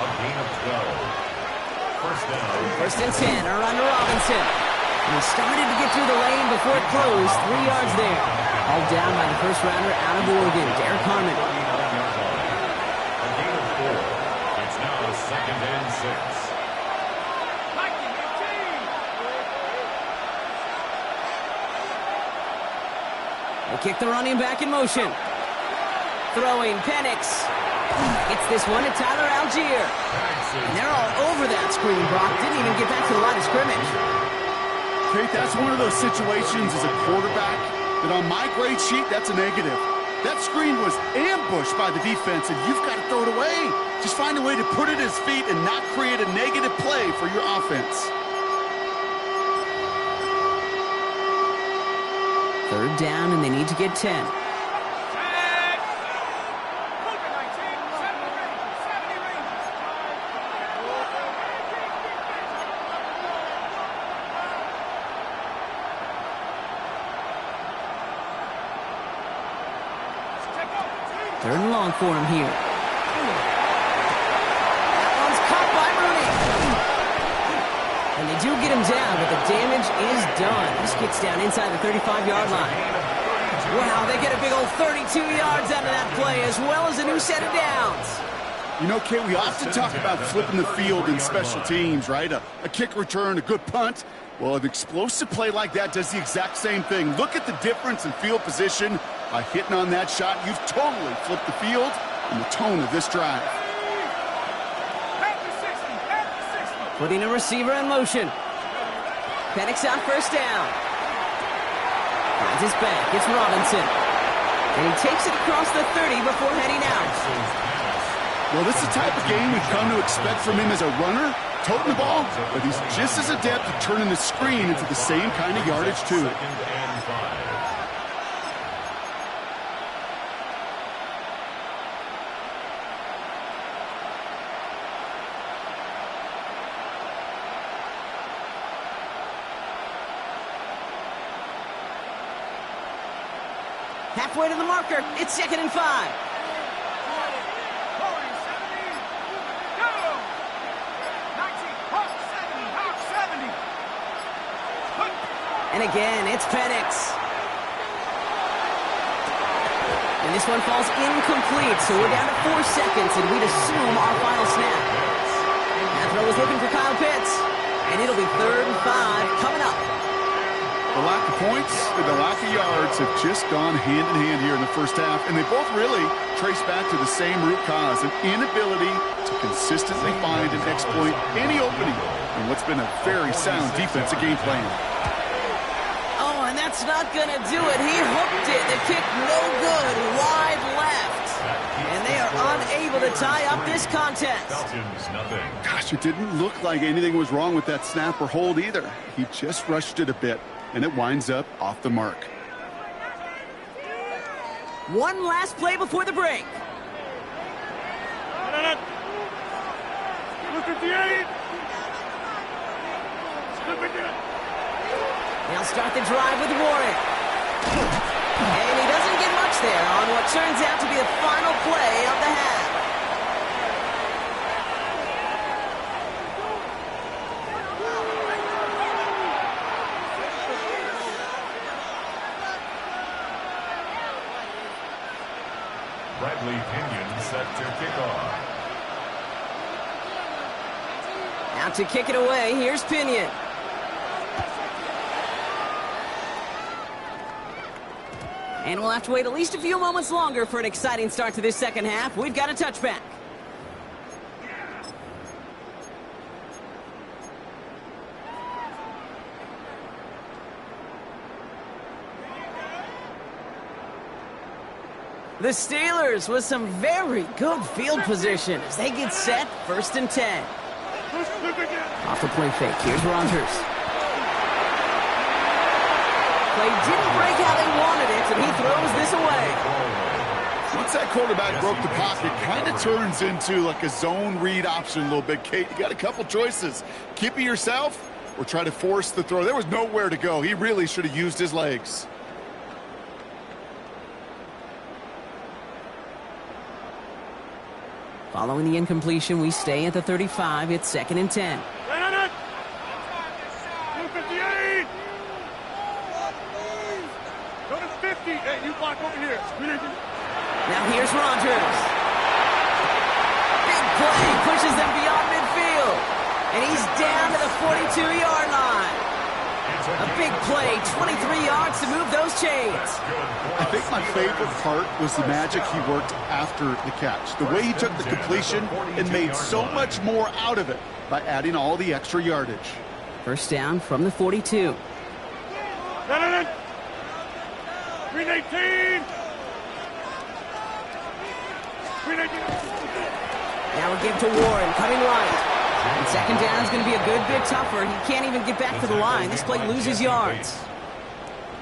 A gain of 12. First down. First and 10 are under Robinson. And he started to get through the lane before it closed. 3 yards there. All down by the first rounder out of Oregon, Derek Harmon. Second and 6. They kick the running back in motion. Throwing Penix. Gets this one to Tyler Algier. And they're all over that screen, Brock. Didn't even get back to the line of scrimmage. Kate, that's one of those situations as a quarterback that on my grade sheet, that's a negative. That screen was ambushed by the defense, and you've got to throw it away. Just find a way to put it at his feet and not create a negative play for your offense. Third down, and they need to get 10. Third and long for him here. That one's caught by Rooney. And they do get him down, but the damage is done. This gets down inside the 35-yard line. Wow, they get a big old 32 yards out of that play, as well as a new set of downs. You know, Kate, we often talk about flipping the field in special teams, right? A kick return, a good punt. Well, an explosive play like that does the exact same thing. Look at the difference in field position. By hitting on that shot, you've totally flipped the field and the tone of this drive. Putting a receiver in motion. Penix out first down. Finds his back. It's Robinson. And he takes it across the 30 before heading out. Well, this is the type of game we've come to expect from him as a runner, toting the ball, but he's just as adept at turning the screen into the same kind of yardage, too. Halfway to the marker. It's 2nd and 5. And again, it's Penix. And this one falls incomplete, so we're down to 4 seconds, and we'd assume our final snap. That throw was looking for Kyle Pitts, and it'll be 3rd and 5 coming up. The lack of points and the lack of yards have just gone hand in hand here in the first half, and they both really trace back to the same root cause, an inability to consistently find and exploit any opening in what's been a very sound defensive game plan. Oh, and that's not going to do it. He hooked it. The kick no good, wide left. And they are unable to tie up this contest. Gosh, it didn't look like anything was wrong with that snap or hold either. He just rushed it a bit, and it winds up off the mark. One last play before the break. They'll start the drive with Warren. And he doesn't get much there on what turns out to be the final play of the half. Bradley Pinion set to kick off. Now to kick it away, here's Pinion. And we'll have to wait at least a few moments longer for an exciting start to this second half. We've got a touchback. The Steelers with some very good field position as they get set, 1st and 10. Off the play fake, here's Rodgers. Play didn't break how they wanted it, and he throws this away. Once that quarterback broke the pocket, kind of turns into like a zone read option a little bit. Kate, you got a couple choices. Keep it yourself or try to force the throw. There was nowhere to go. He really should have used his legs. Following the incompletion, we stay at the 35. It's 2nd and 10. 258. Go to 50. Hey, you block over here. Now here's Rodgers. Big play pushes them beyond midfield. And he's down to the 42-yard line. A big play, 23 yards to move those chains. I think my favorite part was the magic he worked after the catch. The way he took the completion and made so much more out of it by adding all the extra yardage. 1st down from the 42. 318. Now we give to Warren, coming right. And 2nd down is going to be a good bit tougher. He can't even get back to the line. This play loses yards.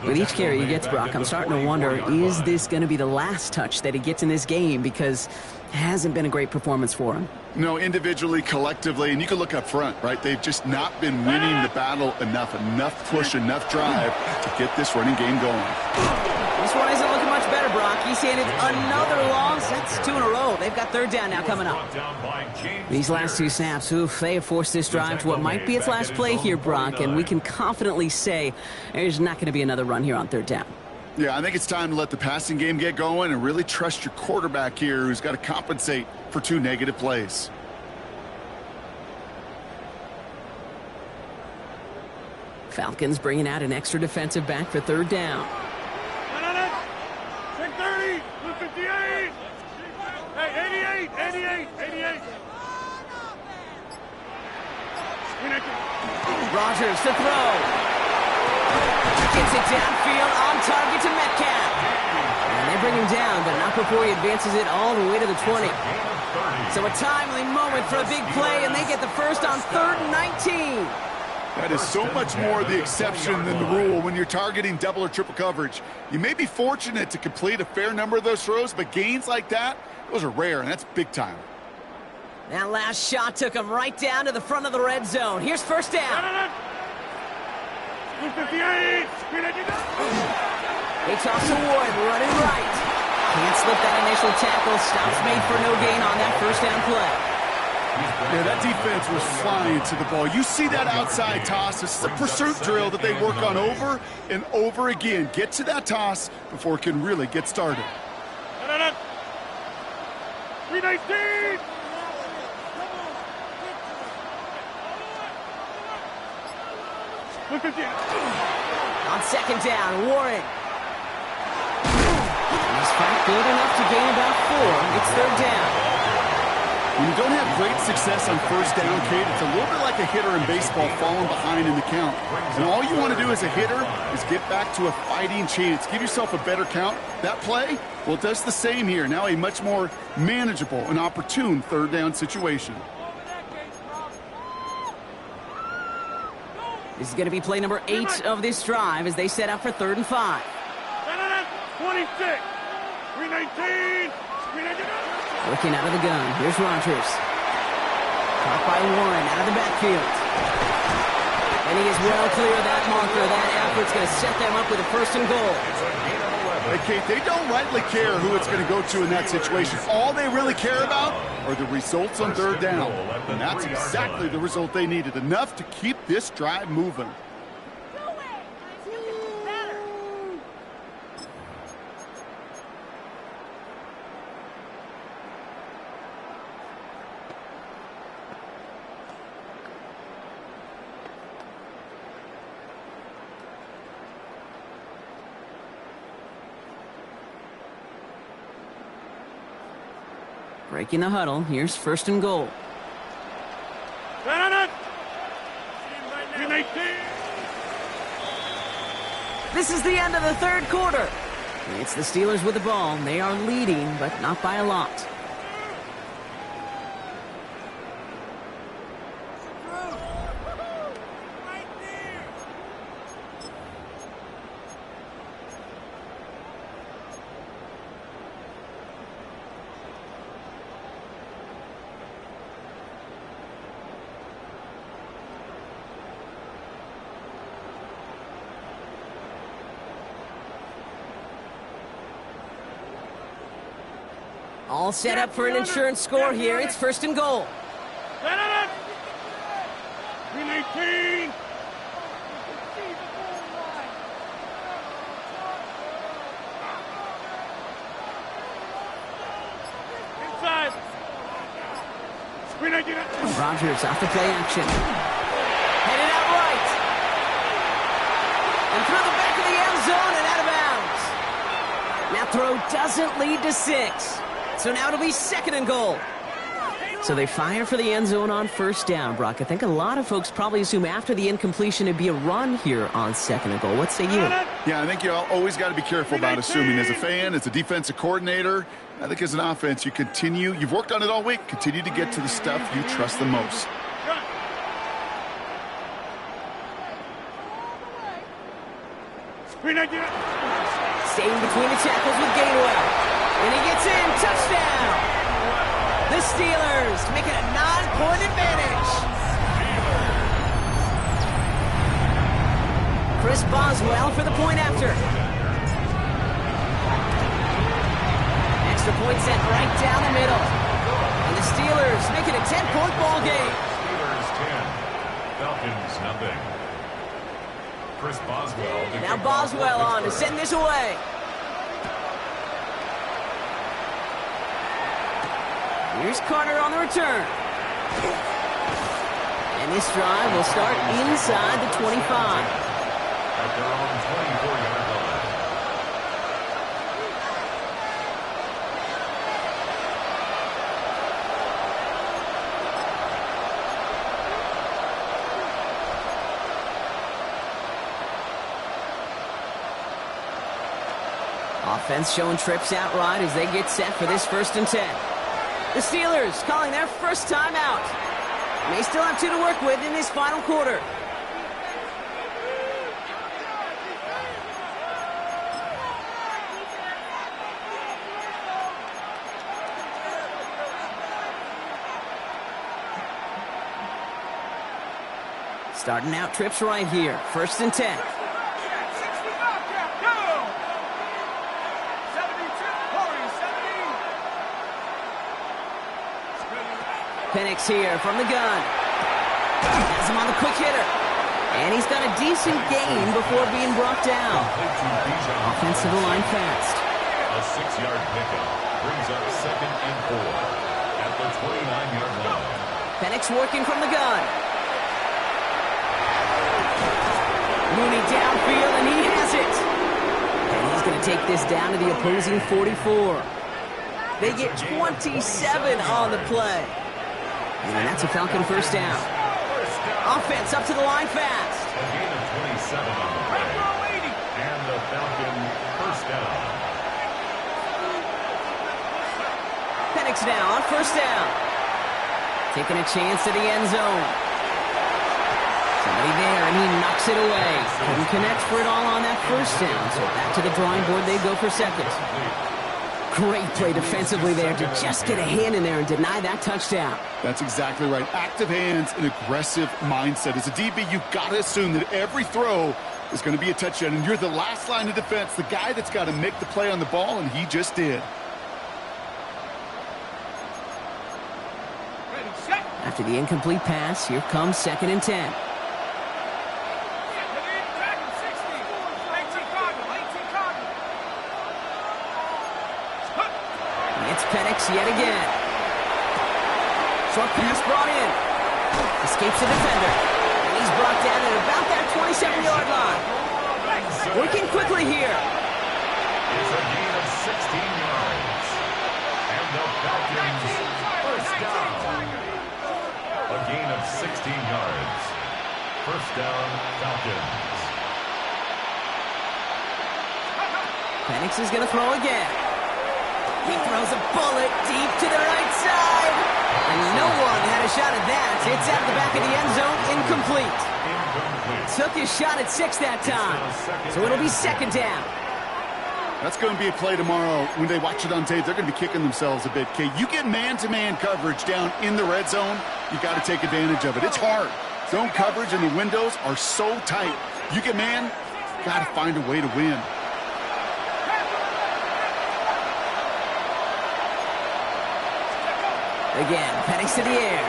With each carry he gets, Brock, I'm starting to wonder, is this going to be the last touch that he gets in this game? Because it hasn't been a great performance for him. No, individually, collectively, and you can look up front, right? They've just not been winning the battle enough push, enough drive to get this running game going. This one isn't looking much better, Brock. He's handed another loss. That's 2 in a row. They've got 3rd down now coming up. These last 2 snaps, they have forced this drive to what might be its last play here, Brock, and we can confidently say there's not going to be another run here on 3rd down. Yeah, I think it's time to let the passing game get going and really trust your quarterback here who's got to compensate for 2 negative plays. Falcons bringing out an extra defensive back for 3rd down. 30, 58. Hey, 88. Rodgers to throw. Gets it downfield, on target to Metcalf. And they bring him down, but not before he advances it all the way to the 20. So a timely moment for a big play, and they get the first on 3rd and 19. That is so much more the exception than the rule when you're targeting double or triple coverage. You may be fortunate to complete a fair number of those throws, but gains like that, those are rare, and that's big time. That last shot took him right down to the front of the red zone. Here's 1st down. 258. They toss to Ward, running right. Can't slip that initial tackle. Stops made for no gain on that first down play. Yeah, that defense was flying to the ball. You see that outside toss. This is a pursuit drill that they work on over and over again. Get to that toss before it can really get started. 319! On second down, Warren. He's quite good enough to gain about 4. It's third down. When you don't have great success on first down, Kate, it's a little bit like a hitter in baseball falling behind in the count. And all you want to do as a hitter is get back to a fighting chance. Give yourself a better count. That play, well, it does the same here. Now a much more manageable and opportune third down situation. This is going to be play number 8 of this drive as they set up for 3rd and 5. 26! 319! Looking out of the gun. Here's Rodgers. Caught by Warren out of the backfield. And he is well clear of that marker. That effort's going to set them up with a 1st and goal. Hey, Kate, they don't rightly care who it's going to go to in that situation. All they really care about are the results on 3rd down. And that's exactly the result they needed. Enough to keep this drive moving. Breaking the huddle. Here's 1st and goal. This is the end of the 3rd quarter. It's the Steelers with the ball. They are leading, but not by a lot. All set up for an insurance score here. It's 1st and goal. 319! Inside! 319! Rodgers off the play action. Headed out right. And through the back of the end zone and out of bounds. That throw doesn't lead to 6. So now it'll be 2nd and goal. So they fire for the end zone on 1st down, Brock. I think a lot of folks probably assume after the incompletion it'd be a run here on 2nd and goal. What say you? Yeah, I think you always got to be careful about assuming. As a fan, as a defensive coordinator, I think as an offense, you've worked on it all week, continue to get to the stuff you trust the most. Staying between the tackles with Gainwell. And he gets in. Touchdown. The Steelers make it a 9-point advantage. Chris Boswell for the point after. Extra point sent right down the middle. And the Steelers make it a 10-point ball game. Steelers 10, Falcons nothing. Chris Boswell. Now Boswell on to send this away. Here's Carter on the return. And this drive will start inside the 25. At their own 24-yard line. Offense showing trips out right as they get set for this 1st and 10. The Steelers calling their first timeout. They still have 2 to work with in this final quarter. Starting out trips right here. 1st and 10. Penix here from the gun. Has him on the quick hitter. And he's got a decent gain before being brought down. Offensive line fast. A 6-yard pickup brings up 2nd and 4 at the 29-yard line. Penix working from the gun. Mooney downfield, and he has it. And he's going to take this down to the opposing 44. They get 27 on the play. And that's a Falcon first down. Offense up to the line fast. A gain of 27 on the play. And the Falcon first down. Penix now on first down. Taking a chance to the end zone. Somebody there, and he knocks it away. Couldn't connect for it all on that first down. So back to the drawing board, they go for second. Great play defensively there to just get a hand in there and deny that touchdown. That's exactly right. Active hands and aggressive mindset. As a DB, you've got to assume that every throw is going to be a touchdown. And you're the last line of defense, the guy that's got to make the play on the ball, and he just did. After the incomplete pass, here comes 2nd and 10. It's Penix yet again. Short pass brought in. Escapes the defender. And he's brought down at about that 27-yard line. Working quickly here. It's a gain of 16 yards. And the Falcons first down. A gain of 16 yards. First down, Falcons. Penix is going to throw again. He throws a bullet deep to the right side. And no one had a shot at that. It's out the back of the end zone, incomplete. Took his shot at 6 that time. So it'll be 2nd down. That's going to be a play tomorrow. When they watch it on tape, they're going to be kicking themselves a bit. Okay, you get man-to-man coverage down in the red zone, you got to take advantage of it. It's hard. Zone coverage and the windows are so tight. You get man, got to find a way to win. Again, Penix to the air.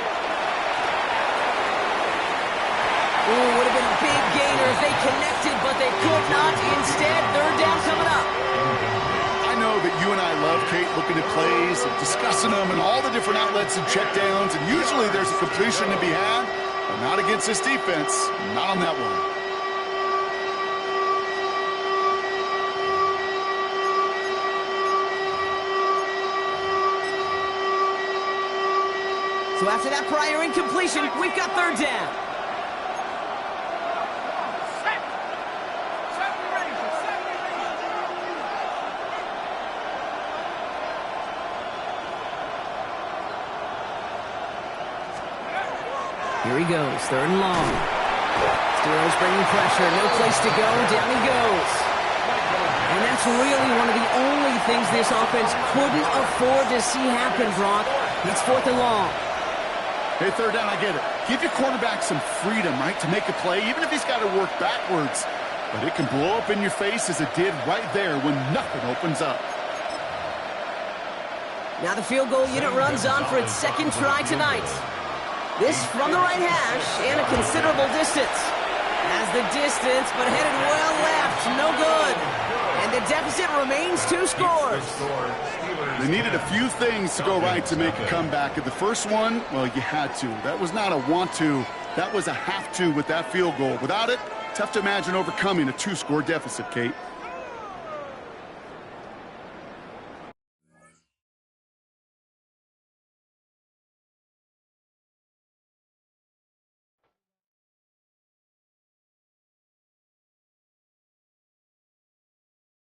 Ooh, would have been a big gainer if they connected, but they could not. Instead, 3rd down coming up. I know that you and I love, Kate, looking at plays and discussing them and all the different outlets and checkdowns, and usually there's a completion to be had, but not against this defense. Not on that one. So after that prior incompletion, we've got 3rd down. Here he goes, 3rd and long. Steelers bringing pressure, no place to go, down he goes. And that's really one of the only things this offense couldn't afford to see happen, Brock. It's 4th and long. Hey, 3rd down, I get it. Give your quarterback some freedom, right, to make a play, even if he's got to work backwards. But it can blow up in your face as it did right there when nothing opens up. Now the field goal unit runs on for its 2nd try tonight. This from the right hash and a considerable distance. Has the distance, but headed well left. No good. And the deficit remains 2 scores. They needed a few things to go right to make a comeback. At the first one, well, you had to. That was not a want to. That was a have to with that field goal. Without it, tough to imagine overcoming a 2-score deficit, Kate.